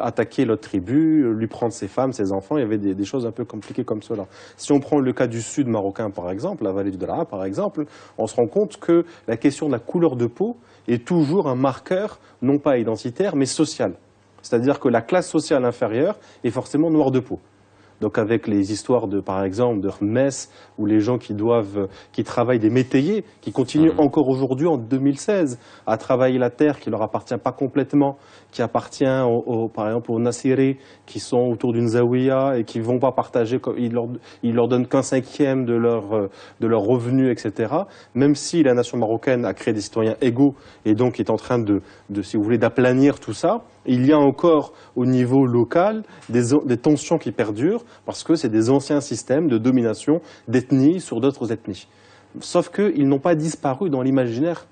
attaquer l'autre tribu, lui prendre ses femmes, ses enfants, il y avait des choses un peu compliquées comme cela. Si on prend le cas du sud marocain, par exemple, la vallée du Draa, par exemple, on se rend compte que la question de la couleur de peau est toujours un marqueur, non pas identitaire, mais social. C'est-à-dire que la classe sociale inférieure est forcément noire de peau. Donc avec les histoires par exemple, de Metz, où les gens qui travaillent des métayers, qui continuent encore aujourd'hui en 2016 à travailler la terre qui leur appartient pas complètement, qui appartient par exemple aux Nassiri, qui sont autour d'une zaouïa et qui vont pas partager, ils leur donnent qu'un cinquième de leur revenu, etc. Même si la nation marocaine a créé des citoyens égaux et donc est en train si vous voulez, d'aplanir tout ça, il y a encore au niveau local des tensions qui perdurent parce que c'est des anciens systèmes de domination d'ethnie sur d'autres ethnies. Sauf qu'ils n'ont pas disparu dans l'imaginaire.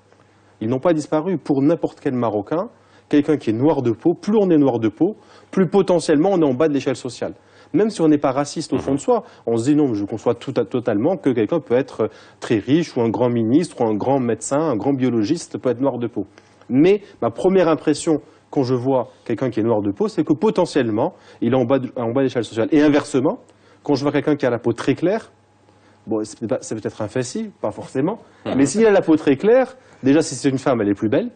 Ils n'ont pas disparu pour n'importe quel Marocain. Quelqu'un qui est noir de peau, plus on est noir de peau, plus potentiellement on est en bas de l'échelle sociale. Même si on n'est pas raciste au fond de soi, on se dit non, je conçois totalement que quelqu'un peut être très riche ou un grand ministre ou un grand médecin, un grand biologiste peut être noir de peau. Mais ma première impression quand je vois quelqu'un qui est noir de peau, c'est que potentiellement, il est en bas de l'échelle sociale. Et inversement, quand je vois quelqu'un qui a la peau très claire, bon, c'est peut-être un fascie, pas forcément, mais s'il a la peau très claire, déjà si c'est une femme, elle est plus belle,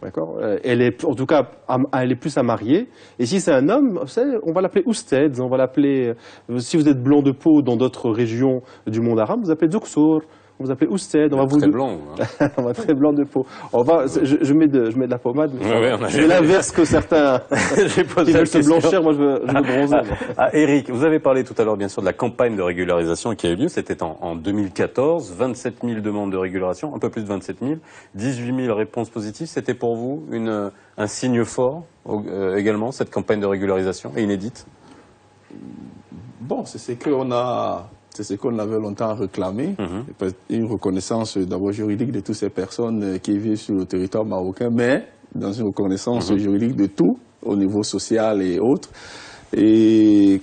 d'accord, en tout cas, elle est plus à marier. Et si c'est un homme, on va l'appeler ousted, on va l'appeler, si vous êtes blanc de peau dans d'autres régions du monde arabe, vous appelez Douksour. On vous appelez ousted, on va vous... Très blanc. On va très blanc de peau. Je mets de la pommade. Je vais l'inverse que certains qui veulent se blanchir, moi je veux bronzer. Eric, vous avez parlé tout à l'heure bien sûr de la campagne de régularisation qui a eu lieu, c'était en 2014, 27 000 demandes de régularisation, un peu plus de 27 000, 18 000 réponses positives, c'était pour vous un signe fort également, cette campagne de régularisation, et inédite? Bon, c'est ce qu'on avait longtemps réclamé, une reconnaissance d'abord juridique de toutes ces personnes qui vivent sur le territoire marocain, mais dans une reconnaissance juridique de tout, au niveau social et autres. Et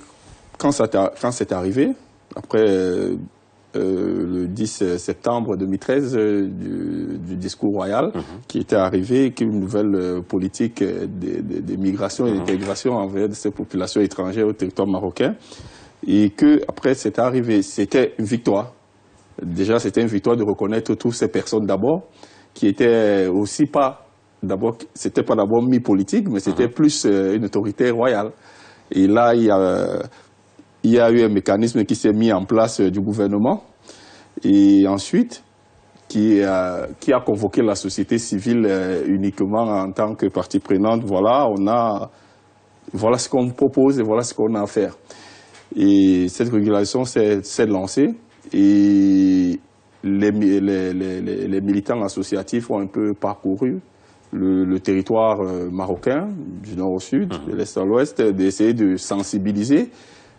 quand c'est arrivé, après le 10 septembre 2013 du discours royal, qui était arrivé, qu'une nouvelle politique de migration et d'intégration envers ces populations étrangères au territoire marocain, et que après c'est arrivé, c'était une victoire. Déjà, c'était une victoire de reconnaître toutes ces personnes d'abord, qui étaient aussi c'était pas d'abord mi-politique, mais c'était plus une autorité royale. Et là, il y a eu un mécanisme qui s'est mis en place du gouvernement, et ensuite, qui a convoqué la société civile uniquement en tant que partie prenante. Voilà ce qu'on propose et voilà ce qu'on a à faire. Et cette régulation s'est lancée et les militants associatifs ont un peu parcouru le territoire marocain, du nord au sud, de l'est à l'ouest, d'essayer de sensibiliser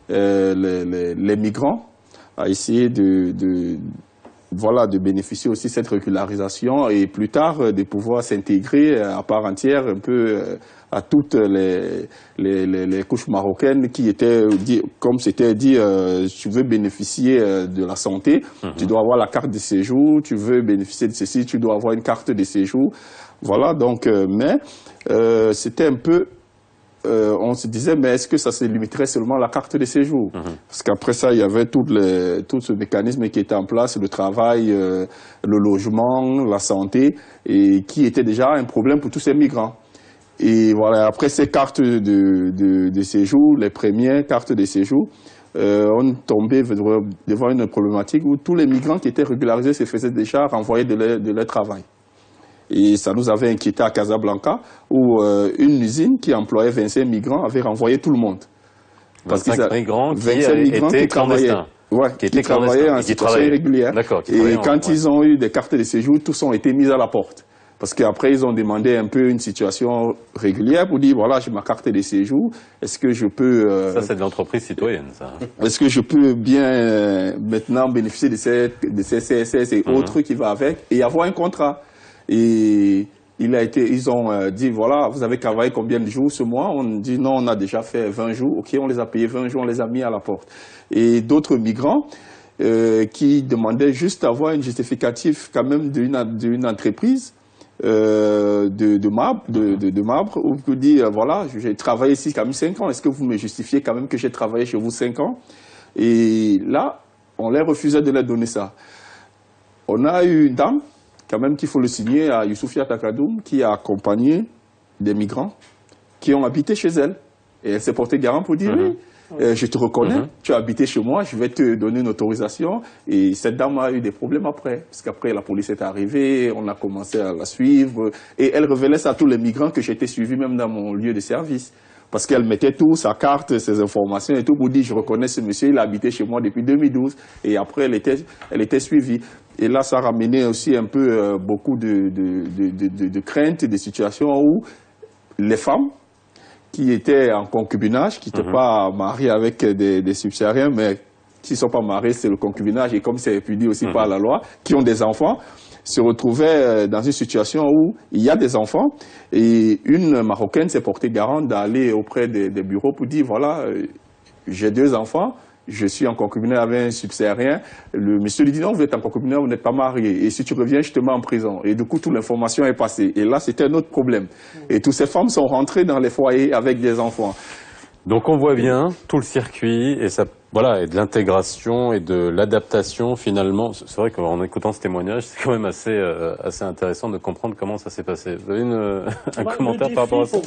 les migrants à essayer voilà, de bénéficier aussi de cette régularisation et plus tard de pouvoir s'intégrer à part entière un peu à toutes les couches marocaines qui étaient, comme c'était dit, tu veux bénéficier de la santé, tu dois avoir la carte de séjour, tu veux bénéficier de ceci, tu dois avoir une carte de séjour. Voilà, donc, mais c'était un peu... on se disait, mais est-ce que ça se limiterait seulement à la carte de séjour? Parce qu'après ça, il y avait tout ce mécanisme qui était en place, le travail, le logement, la santé, et qui était déjà un problème pour tous ces migrants. Et voilà, après ces cartes de séjour, les premières cartes de séjour, on tombait devant une problématique où tous les migrants qui étaient régularisés se faisaient déjà renvoyer de leur travail. Et ça nous avait inquiété à Casablanca, où une usine qui employait 25 migrants avait renvoyé tout le monde. 25 migrants qui travaillaient. Ouais, qui travaillaient en situation irrégulière. Et quand ils ont eu des cartes de séjour, tous ont été mis à la porte. Parce qu'après, ils ont demandé un peu une situation régulière pour dire, voilà, j'ai ma carte de séjour, est-ce que je peux... Ça, c'est de l'entreprise citoyenne, ça. Est-ce que je peux bien maintenant bénéficier de ces CSS et autres qui vont avec et avoir un contrat? Et ils ont dit, voilà, vous avez travaillé combien de jours ce mois? On dit, non, on a déjà fait 20 jours. OK, on les a payés 20 jours, on les a mis à la porte. Et d'autres migrants qui demandaient juste avoir une justificatif quand même d'une entreprise de marbre, où vous dites, voilà, j'ai travaillé ici quand même 5 ans. Est-ce que vous me justifiez quand même que j'ai travaillé chez vous 5 ans? Et là, on leur refusait de leur donner ça. On a eu une dame, quand même qu'il faut le signer, à Youssoufia Takadoum, qui a accompagné des migrants qui ont habité chez elle. Et elle s'est portée garant pour dire, oui, je te reconnais, tu as habité chez moi, je vais te donner une autorisation. Et cette dame a eu des problèmes après, parce qu'après la police est arrivée, on a commencé à la suivre. Et elle révélait ça à tous les migrants que j'étais suivi même dans mon lieu de service. Parce qu'elle mettait tout, sa carte, ses informations et tout, pour dire, je reconnais ce monsieur, il a habité chez moi depuis 2012. Et après, elle était suivie. Et là, ça ramenait aussi un peu beaucoup de craintes, des situations où les femmes qui étaient en concubinage, qui n'étaient pas mariées avec des subsahariens, mais qui ne sont pas mariées, c'est le concubinage, et comme c'est répudié aussi par la loi, qui ont des enfants, se retrouvaient dans une situation où il y a des enfants, et une Marocaine s'est portée garante d'aller auprès des bureaux pour dire, voilà, j'ai 2 enfants, je suis en concubinage avec un subsaharien. Le monsieur lui dit, non, vous êtes en concubinage, vous n'êtes pas marié. Et si tu reviens, je te mets en prison. Et du coup, toute l'information est passée. Et là, c'était un autre problème. Et toutes ces femmes sont rentrées dans les foyers avec des enfants. Donc on voit bien tout le circuit et ça, voilà, et de l'intégration et de l'adaptation finalement. C'est vrai qu'en écoutant ce témoignage, c'est quand même assez intéressant de comprendre comment ça s'est passé. Vous avez un commentaire par rapport à ça?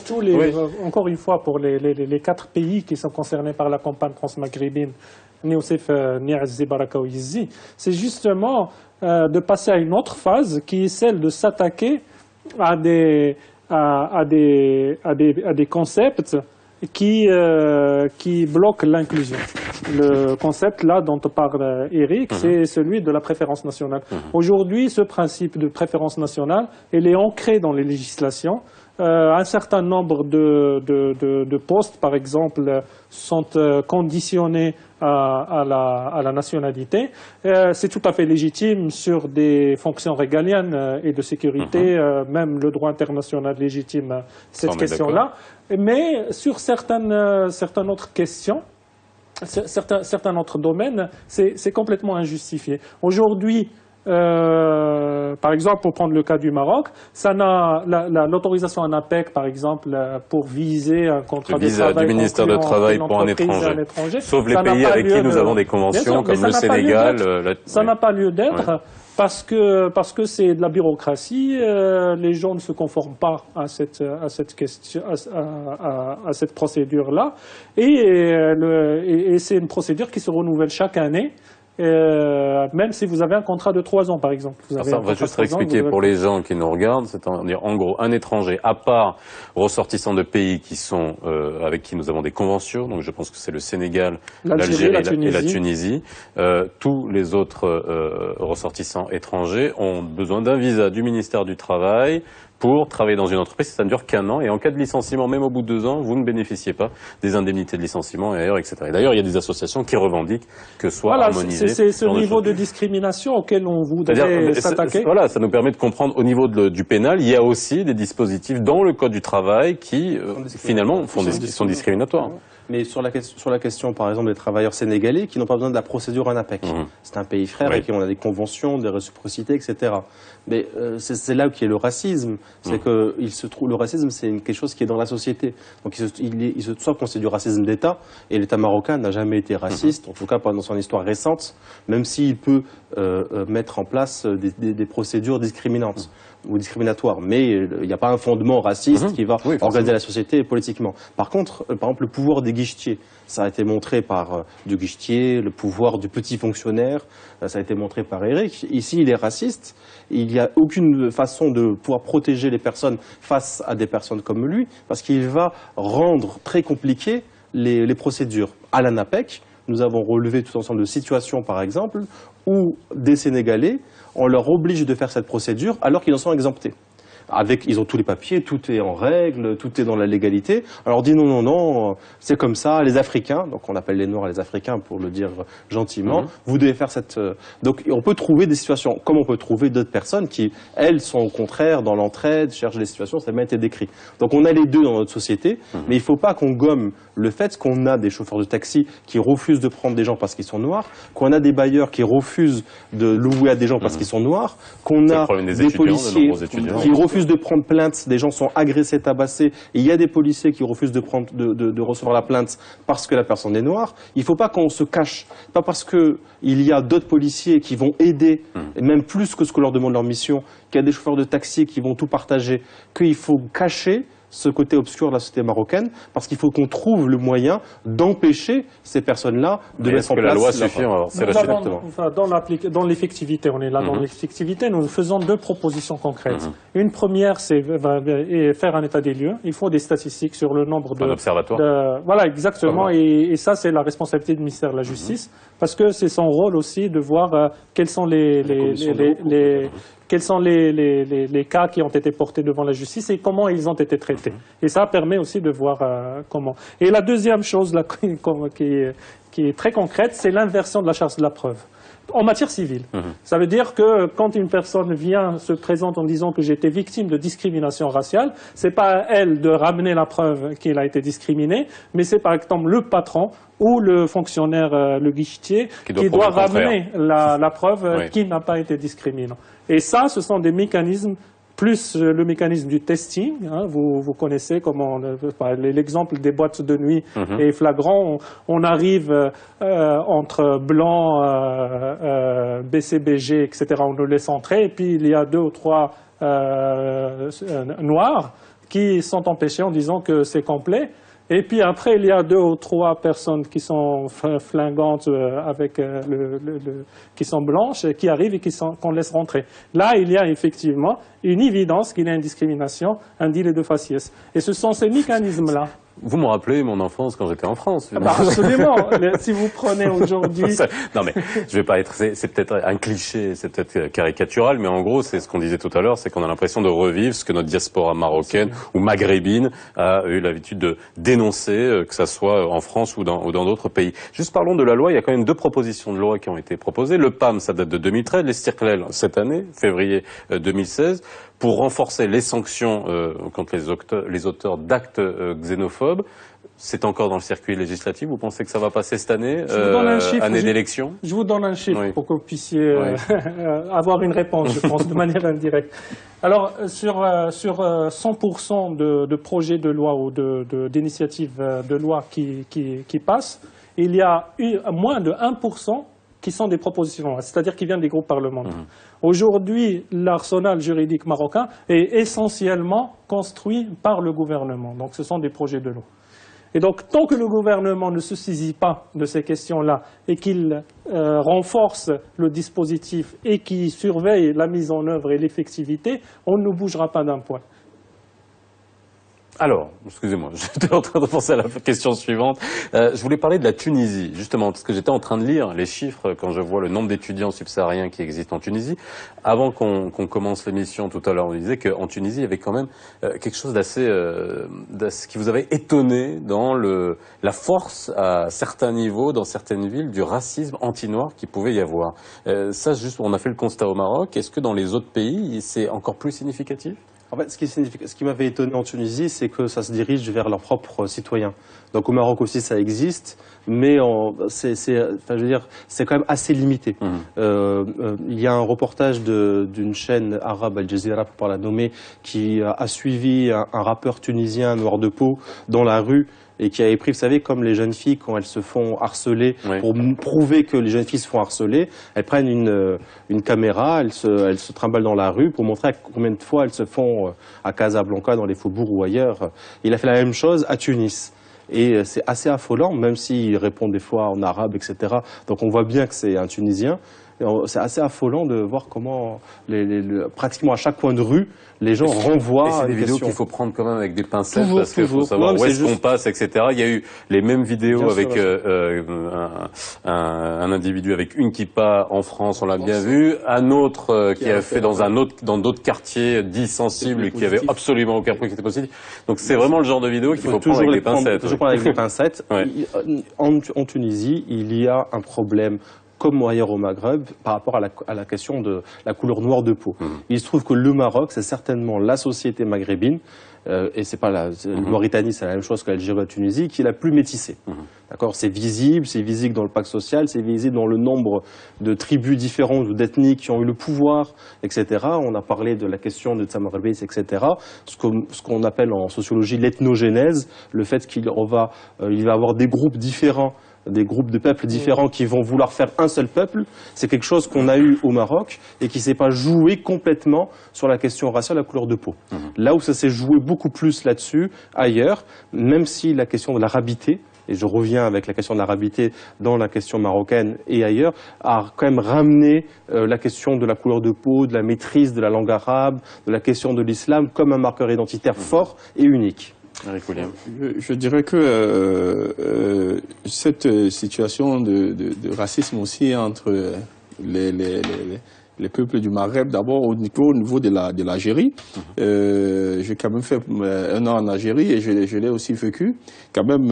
Encore une fois, pour les 4 pays qui sont concernés par la campagne transmaghrébine, c'est justement de passer à une autre phase qui est celle de s'attaquer à des concepts qui bloque l'inclusion. Le concept là dont parle Eric, c'est celui de la préférence nationale. Aujourd'hui, ce principe de préférence nationale, il est ancré dans les législations. Un certain nombre de postes, par exemple, sont conditionnés à la nationalité. C'est tout à fait légitime sur des fonctions régaliennes et de sécurité, même le droit international légitime cette question-là. Mais sur certaines autres questions, certains autres domaines, c'est complètement injustifié. Aujourd'hui, par exemple, pour prendre le cas du Maroc, l'autorisation en APEC, par exemple, pour viser un contrat de travail du ministère de Travail pour un étranger, sauf les pays avec qui nous avons des conventions, comme le Sénégal. Ça n'a pas lieu d'être. Parce que c'est de la bureaucratie, les gens ne se conforment pas à cette procédure-là, et c'est une procédure qui se renouvelle chaque année. Même si vous avez un contrat de 3 ans, par exemple. On va juste réexpliquer pour les gens qui nous regardent. C'est-à-dire, en gros, un étranger, à part ressortissants de pays qui sont avec qui nous avons des conventions, donc je pense que c'est le Sénégal, l'Algérie et la Tunisie, tous les autres ressortissants étrangers ont besoin d'un visa du ministère du Travail pour travailler dans une entreprise, ça ne dure qu'un an. Et en cas de licenciement, même au bout de 2 ans, vous ne bénéficiez pas des indemnités de licenciement et ailleurs, etc. Et d'ailleurs, il y a des associations qui revendiquent que soit harmonisé. C'est ce niveau de discrimination auquel on voudrait s'attaquer. Voilà, ça nous permet de comprendre au niveau du pénal, il y a aussi des dispositifs dans le Code du travail qui, finalement, sont discriminatoires. Mais sur la question, par exemple, des travailleurs sénégalais qui n'ont pas besoin de la procédure ANAPEC. C'est un pays frère et on a des conventions, des réciprocités, etc. Mais c'est là qui est le racisme. C'est que le racisme, c'est quelque chose qui est dans la société. Donc soit qu'on c'est du racisme d'État, et l'État marocain n'a jamais été raciste, en tout cas pas dans son histoire récente, même s'il peut mettre en place des procédures discriminantes ou discriminatoires. Mais il n'y a pas un fondement raciste qui va organiser la société politiquement. Par contre, par exemple, le pouvoir des guichetiers, ça a été montré par du guichetier, le pouvoir du petit fonctionnaire, ça a été montré par Eric. Ici, il est raciste. Il n'y a aucune façon de pouvoir protéger les personnes face à des personnes comme lui, parce qu'il va rendre très compliqué les procédures. À l'ANAPEC, nous avons relevé tout ensemble de situations, par exemple, où des Sénégalais, on leur oblige de faire cette procédure alors qu'ils en sont exemptés. Ils ont tous les papiers, tout est en règle, tout est dans la légalité. Alors on dit non, c'est comme ça, les Africains, donc on appelle les Noirs les Africains pour le dire gentiment, vous devez faire cette... Donc on peut trouver des situations, comme on peut trouver d'autres personnes qui, elles, sont au contraire dans l'entraide, cherchent des situations, ça a bien été décrit. Donc on a les deux dans notre société, mais il ne faut pas qu'on gomme le fait qu'on a des chauffeurs de taxi qui refusent de prendre des gens parce qu'ils sont noirs, qu'on a des bailleurs qui refusent de louer à des gens parce qu'ils sont noirs, qu'on a des policiers qui refusent de prendre plainte, des gens sont agressés, tabassés, et il y a des policiers qui refusent de recevoir la plainte parce que la personne est noire. Il ne faut pas qu'on se cache, pas parce qu'il y a d'autres policiers qui vont aider, et même plus que ce que leur demande leur mission, qu'il y a des chauffeurs de taxi qui vont tout partager, qu'il faut cacher ce côté obscur de la société marocaine, parce qu'il faut qu'on trouve le moyen d'empêcher ces personnes-là de mettre en place... la loi suffit dans l'effectivité, on est là dans l'effectivité, nous faisons 2 propositions concrètes. Une première, c'est faire un état des lieux. Il faut des statistiques sur le nombre de... Un observatoire. Voilà, exactement, et ça, c'est la responsabilité du ministère de la Justice, parce que c'est son rôle aussi de voir quels sont quels sont les cas qui ont été portés devant la justice et comment ils ont été traités. Et ça permet aussi de voir comment. Et la deuxième chose là, qui est très concrète, c'est l'inversion de la charge de la preuve. En matière civile. Ça veut dire que quand une personne se présente en disant que j'ai été victime de discrimination raciale, c'est pas à elle de ramener la preuve qu'il a été discriminé, mais c'est par exemple le patron ou le fonctionnaire, le guichetier, qui doit ramener la preuve qu'il n'a pas été discriminant. Et ça, ce sont des mécanismes, plus le mécanisme du testing, vous connaissez comment l'exemple des boîtes de nuit est flagrant. On arrive entre blancs, BCBG, etc. On nous laisse entrer, et puis il y a 2 ou 3 noirs qui sont empêchés en disant que c'est complet. Et puis après, il y a 2 ou 3 personnes qui sont flingantes qui sont blanches, qui arrivent et qu'on laisse rentrer. Là, il y a effectivement une évidence qu'il y a une discrimination, un délit de faciès. Et ce sont ces mécanismes-là. Vous me rappelez mon enfance quand j'étais en France. Absolument. Si vous prenez aujourd'hui... Non mais, je vais pas être... C'est peut-être un cliché, c'est peut-être caricatural, mais en gros, c'est ce qu'on disait tout à l'heure, c'est qu'on a l'impression de revivre ce que notre diaspora marocaine ou maghrébine a eu l'habitude de dénoncer, que ça soit en France ou dans d'autres pays. Juste parlons de la loi, il y a quand même 2 propositions de loi qui ont été proposées. Le PAM, ça date de 2013, les Stirklel, cette année, février 2016, pour renforcer les sanctions contre les auteurs d'actes xénophobes. C'est encore dans le circuit législatif. Vous pensez que ça va passer cette année, année d'élection? Je vous donne un chiffre pour que vous puissiez avoir une réponse, je pense, de manière indirecte. Alors, sur 100% de projets de loi ou d'initiatives de loi qui passent, il y a moins de 1% qui sont des propositions, c'est-à-dire qui viennent des groupes parlementaires. Aujourd'hui, l'arsenal juridique marocain est essentiellement construit par le gouvernement. Donc ce sont des projets de loi. Et donc tant que le gouvernement ne se saisit pas de ces questions-là et qu'il renforce le dispositif et qu'il surveille la mise en œuvre et l'effectivité, on ne bougera pas d'un point. Alors, excusez-moi, j'étais en train de penser à la question suivante. Je voulais parler de la Tunisie, justement, parce que j'étais en train de lire les chiffres quand je vois le nombre d'étudiants subsahariens qui existent en Tunisie. Avant qu'on commence l'émission tout à l'heure, on disait qu'en Tunisie, il y avait quand même quelque chose d'assez qui vous avait étonné dans la force à certains niveaux, dans certaines villes, du racisme anti-noir qu'il pouvait y avoir. Ça, juste, on a fait le constat au Maroc. Est-ce que dans les autres pays, c'est encore plus significatif ? En fait, ce qui m'avait étonné en Tunisie, c'est que ça se dirige vers leurs propres citoyens. Donc au Maroc aussi, ça existe, mais c'est quand même assez limité. Il y a un reportage d'une chaîne arabe, Al Jazeera, pour pas la nommer, qui a suivi un rappeur tunisien noir de peau dans la rue et qui avait pris, vous savez, comme les jeunes filles, quand elles se font harceler, pour prouver que les jeunes filles se font harceler, elles prennent une caméra, elles se trimballent dans la rue pour montrer combien de fois elles se font à Casablanca, dans les faubourgs ou ailleurs. Il a fait la même chose à Tunis. Et c'est assez affolant, même s'il répond des fois en arabe, etc. Donc on voit bien que c'est un Tunisien. C'est assez affolant de voir comment, pratiquement à chaque coin de rue, les gens renvoient. Et c'est des vidéos qu'il faut prendre quand même avec des pincettes, parce qu'il faut savoir où est-ce qu'on passe, etc. Il y a eu les mêmes vidéos avec un individu avec une kippa en France, on l'a bien vu, un autre qui a fait dans d'autres quartiers dits sensibles et qui avait absolument aucun point qui était possible. Donc c'est vraiment le genre de vidéo qu'il faut prendre avec des pincettes. Toujours prendre avec des pincettes. En Tunisie, il y a un problème comme ailleurs au Maghreb, par rapport à la question de la couleur noire de peau. Il se trouve que le Maroc, c'est certainement la société maghrébine, et c'est pas la Mauritanie, c'est la même chose que l'Algérie ou la Tunisie, qui est la plus métissée. D'accord, c'est visible dans le pacte social, c'est visible dans le nombre de tribus différentes ou d'ethnies qui ont eu le pouvoir, etc. On a parlé de la question de Tsamarbeis, etc. Ce qu'on appelle en sociologie l'ethnogénèse, le fait qu'il va y avoir des groupes différents, des groupes de peuples différents qui vont vouloir faire un seul peuple, c'est quelque chose qu'on a eu au Maroc et qui ne s'est pas joué complètement sur la question raciale, la couleur de peau. Là où ça s'est joué beaucoup plus là-dessus, ailleurs, même si la question de l'arabité, et je reviens avec la question de l'arabité dans la question marocaine et ailleurs, a quand même ramené la question de la couleur de peau, de la maîtrise de la langue arabe, de la question de l'islam comme un marqueur identitaire fort et unique. Je dirais que cette situation de racisme aussi entre les peuples du Maghreb, d'abord au niveau de l'Algérie. J'ai quand même fait 1 an en Algérie et je l'ai aussi vécu, quand même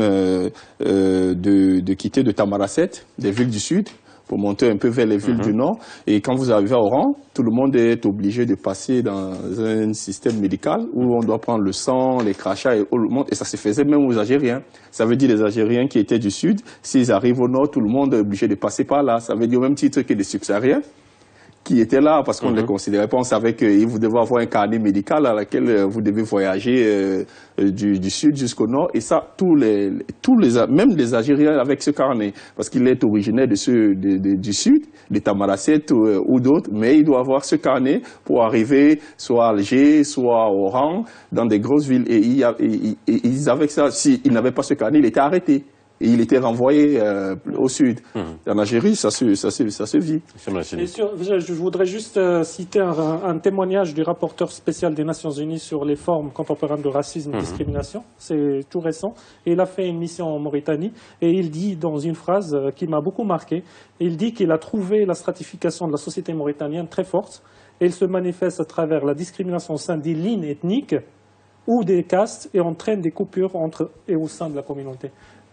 de quitter de Tamaracet, des villes du sud, pour monter un peu vers les villes du nord. Et quand vous arrivez à Oran, tout le monde est obligé de passer dans un système médical où on doit prendre le sang, les crachats et tout le monde. Et ça se faisait même aux Algériens. Ça veut dire les Algériens qui étaient du sud, s'ils arrivent au nord, tout le monde est obligé de passer par là. Ça veut dire au même titre que les subsahariens qui étaient là parce qu'on ne les considérait pas. On savait que vous devez avoir un carnet médical à laquelle vous devez voyager du sud jusqu'au nord. Et ça, même les Algériens avec ce carnet, parce qu'il est originaire du sud, des Tamaracet ou d'autres, mais il doit avoir ce carnet pour arriver soit à Alger, soit à Oran, dans des grosses villes. Et ils avaient ça. S'ils n'avaient pas ce carnet, il était arrêté. Et il était renvoyé au sud. En Algérie, ça se vit. Bien sûr, je voudrais juste citer un témoignage du rapporteur spécial des Nations Unies sur les formes contemporaines de racisme et discrimination. C'est tout récent. Et il a fait une mission en Mauritanie. Et il dit dans une phrase qui m'a beaucoup marqué, il dit qu'il a trouvé la stratification de la société mauritanienne très forte. Et elle se manifeste à travers la discrimination au sein des lignes ethniques ou des castes et entraîne des coupures entre et au sein de la communauté.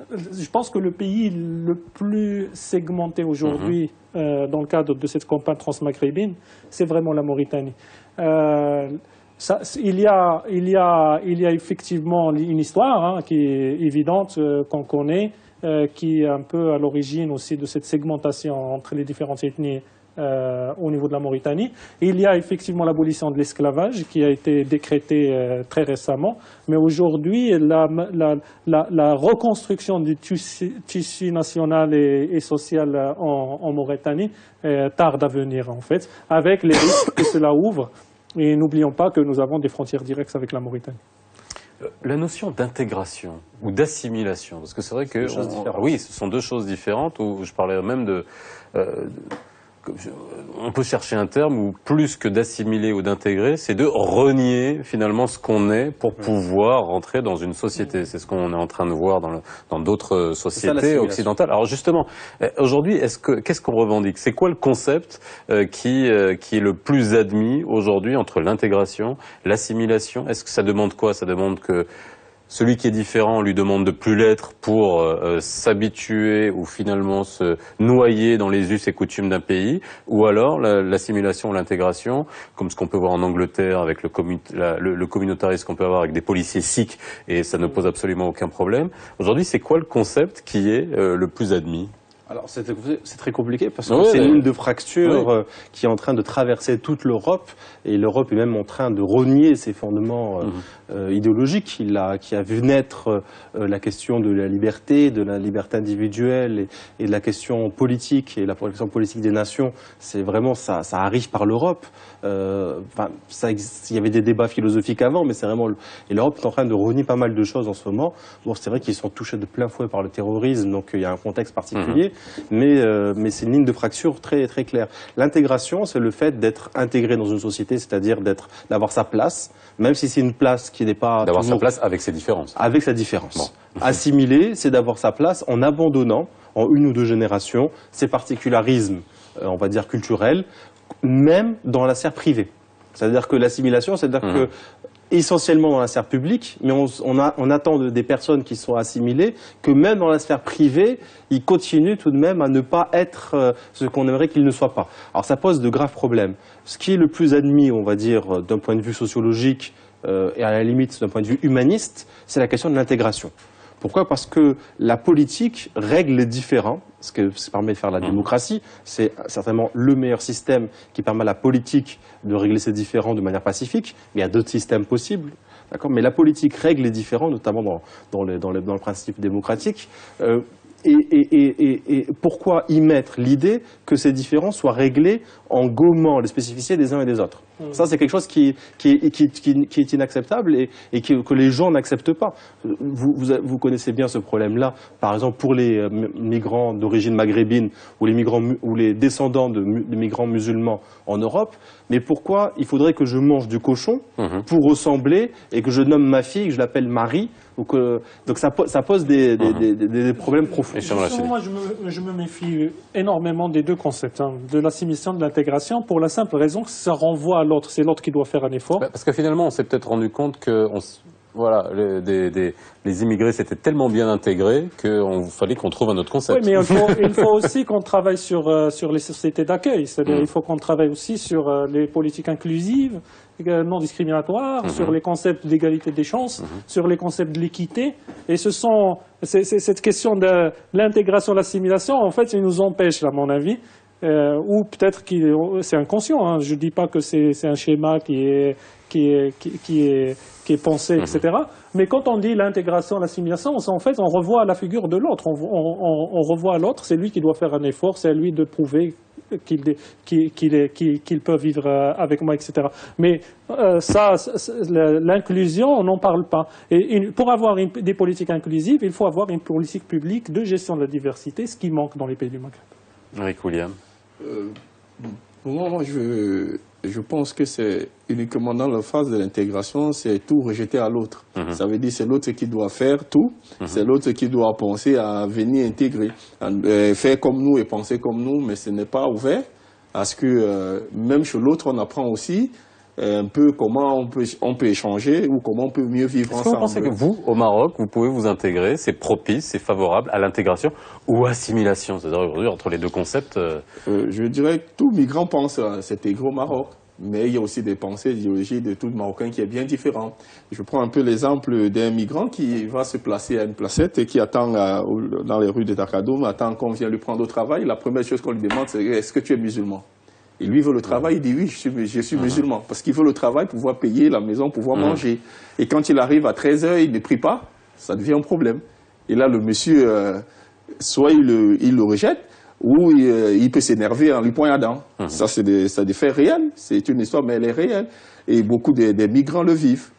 Je pense que le pays le plus segmenté aujourd'hui dans le cadre de cette campagne transmaghrébine, c'est vraiment la Mauritanie. Il y a effectivement une histoire qui est évidente, qu'on connaît, qui est un peu à l'origine aussi de cette segmentation entre les différentes ethnies au niveau de la Mauritanie. Il y a effectivement l'abolition de l'esclavage qui a été décrétée très récemment, mais aujourd'hui la reconstruction du tissu national et social en Mauritanie tarde à venir en fait, avec les risques que cela ouvre. Et n'oublions pas que nous avons des frontières directes avec la Mauritanie. La notion d'intégration ou d'assimilation, parce que c'est vrai que... Oui, ce sont deux choses différentes, où je parlais même on peut chercher un terme où plus que d'assimiler ou d'intégrer, c'est de renier finalement ce qu'on est pour pouvoir rentrer dans une société. C'est ce qu'on est en train de voir dans d'autres sociétés occidentales. Alors justement, aujourd'hui, qu'est-ce qu'on revendique? C'est quoi le concept qui est le plus admis aujourd'hui entre l'intégration, l'assimilation? Est-ce que ça demande quoi? Ça demande que celui qui est différent, on lui demande de plus l'être pour s'habituer ou finalement se noyer dans les us et coutumes d'un pays, ou alors l'assimilation ou l'intégration, comme ce qu'on peut voir en Angleterre avec le communautarisme qu'on peut avoir avec des policiers sikhs, et ça ne pose absolument aucun problème. Aujourd'hui, c'est quoi le concept qui est le plus admis? Alors c'est très compliqué parce que c'est une ligne de fracture qui est en train de traverser toute l'Europe, et l'Europe est même en train de rogner ses fondements idéologiques. Qui a vu naître la question de la liberté individuelle et de la question politique et la question politique des nations. C'est vraiment ça arrive par l'Europe. Il y avait des débats philosophiques avant, mais c'est vraiment et l'Europe est en train de rogner pas mal de choses en ce moment. Bon, c'est vrai qu'ils sont touchés de plein fouet par le terrorisme, donc il y a un contexte particulier. Mais c'est une ligne de fracture très, très claire. L'intégration, c'est le fait d'être intégré dans une société, c'est-à-dire d'avoir sa place, même si c'est une place qui n'est pas... D'avoir sa place avec ses différences. Avec sa différence. Bon. Assimiler, c'est d'avoir sa place en abandonnant, en une ou deux générations, ses particularismes, on va dire culturels, même dans la sphère privée. C'est-à-dire que l'assimilation, c'est-à-dire que essentiellement dans la sphère publique, mais on attend des personnes qui sont assimilées que même dans la sphère privée, ils continuent tout de même à ne pas être ce qu'on aimerait qu'ils ne soient pas. Alors ça pose de graves problèmes. Ce qui est le plus admis, on va dire, d'un point de vue sociologique et à la limite d'un point de vue humaniste, c'est la question de l'intégration. Pourquoi? Parce que la politique règle les différends, ce qui permet de faire la démocratie. C'est certainement le meilleur système qui permet à la politique de régler ces différends de manière pacifique. Mais il y a d'autres systèmes possibles. Mais la politique règle les différends, notamment dans le principe démocratique. Et pourquoi y mettre l'idée que ces différends soient réglés en gommant les spécificités des uns et des autres? Ça, c'est quelque chose qui est inacceptable et que les gens n'acceptent pas. Vous connaissez bien ce problème-là, par exemple, pour les migrants d'origine maghrébine ou les descendants de migrants musulmans en Europe. Mais pourquoi il faudrait que je mange du cochon pour ressembler et que je nomme ma fille, que je l'appelle Marie? Donc ça pose des problèmes profonds. Moi, je me méfie énormément des deux concepts, de l'assimilation, de l'intégration, pour la simple raison que ça renvoie à l'autre. C'est l'autre qui doit faire un effort. Parce que finalement, on s'est peut-être rendu compte que voilà, les immigrés s'étaient tellement bien intégrés qu'il fallait qu'on trouve un autre concept. Oui, mais il faut aussi qu'on travaille sur les sociétés d'accueil. C'est-à-dire il faut qu'on travaille aussi sur les politiques inclusives, non discriminatoires, sur les concepts d'égalité des chances, sur les concepts de l'équité. Et cette question de l'intégration, l'assimilation, en fait, il nous empêche, à mon avis. Ou peut-être que c'est inconscient. Je ne dis pas que c'est un schéma qui est pensé, etc. Mais quand on dit l'intégration, l'assimilation, en fait, on revoit la figure de l'autre. On revoit l'autre, c'est lui qui doit faire un effort, c'est à lui de prouver qu'il peut vivre avec moi, etc. Mais l'inclusion, on n'en parle pas. Et pour avoir des politiques inclusives, il faut avoir une politique publique de gestion de la diversité, ce qui manque dans les pays du Maghreb. Eric William. Pour moi, je pense que c'est uniquement dans la phase de l'intégration, c'est tout rejeter à l'autre. Ça veut dire c'est l'autre qui doit faire tout, c'est l'autre qui doit penser à venir intégrer, faire comme nous et penser comme nous, mais ce n'est pas ouvert à ce que même chez l'autre, on apprend aussi un peu comment on peut échanger ou comment on peut mieux vivre ensemble. Est-ce que vous pensez que vous, au Maroc, vous pouvez vous intégrer, c'est propice, c'est favorable à l'intégration ou assimilation? C'est-à-dire aujourd'hui, entre les deux concepts... Je dirais que tout migrant pense à s'intégrer au Maroc. Mais il y a aussi des pensées, idéologies de tout Marocain qui est bien différent. Je prends un peu l'exemple d'un migrant qui va se placer à une placette et qui attend dans les rues de Takadoum, attend qu'on vienne lui prendre au travail. La première chose qu'on lui demande, c'est « Est-ce que tu es musulman ?» Et lui, il veut le travail, il dit « Oui, je suis musulman. » Parce qu'il veut le travail, pouvoir payer la maison, pouvoir manger. Et quand il arrive à 13 h, il ne prie pas, ça devient un problème. Et là, le monsieur, soit il le rejette, ou il peut s'énerver en lui poignardant. Ça, c'est des faits réels. C'est une histoire, mais elle est réelle. Et beaucoup des migrants le vivent.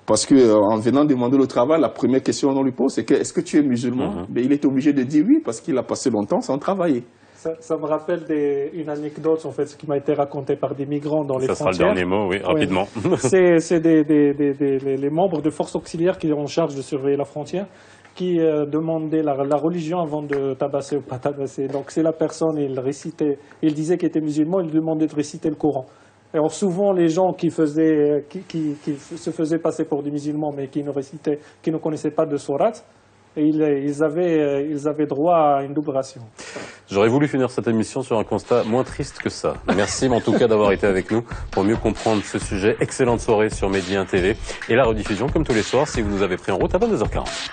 Parce qu'en venant demander le travail, la première question qu'on lui pose, c'est est-ce que tu es musulman? Mais il est obligé de dire oui, parce qu'il a passé longtemps sans travailler. Ça me rappelle une anecdote, en fait, qui m'a été racontée par des migrants dans les frontières. Ça sera le dernier mot, oui, rapidement. C'est les membres de forces auxiliaires qui sont en charge de surveiller la frontière, qui demandaient la religion avant de tabasser ou pas tabasser. Donc c'est la personne, il disait qu'il était musulman, il demandait de réciter le Coran. Alors souvent les gens qui se faisaient passer pour des musulmans mais qui ne connaissaient pas de sourate, ils avaient droit à une double ration. J'aurais voulu finir cette émission sur un constat moins triste que ça. Merci en tout cas d'avoir été avec nous pour mieux comprendre ce sujet. Excellente soirée sur Média TV et la rediffusion comme tous les soirs si vous nous avez pris en route à 22h40.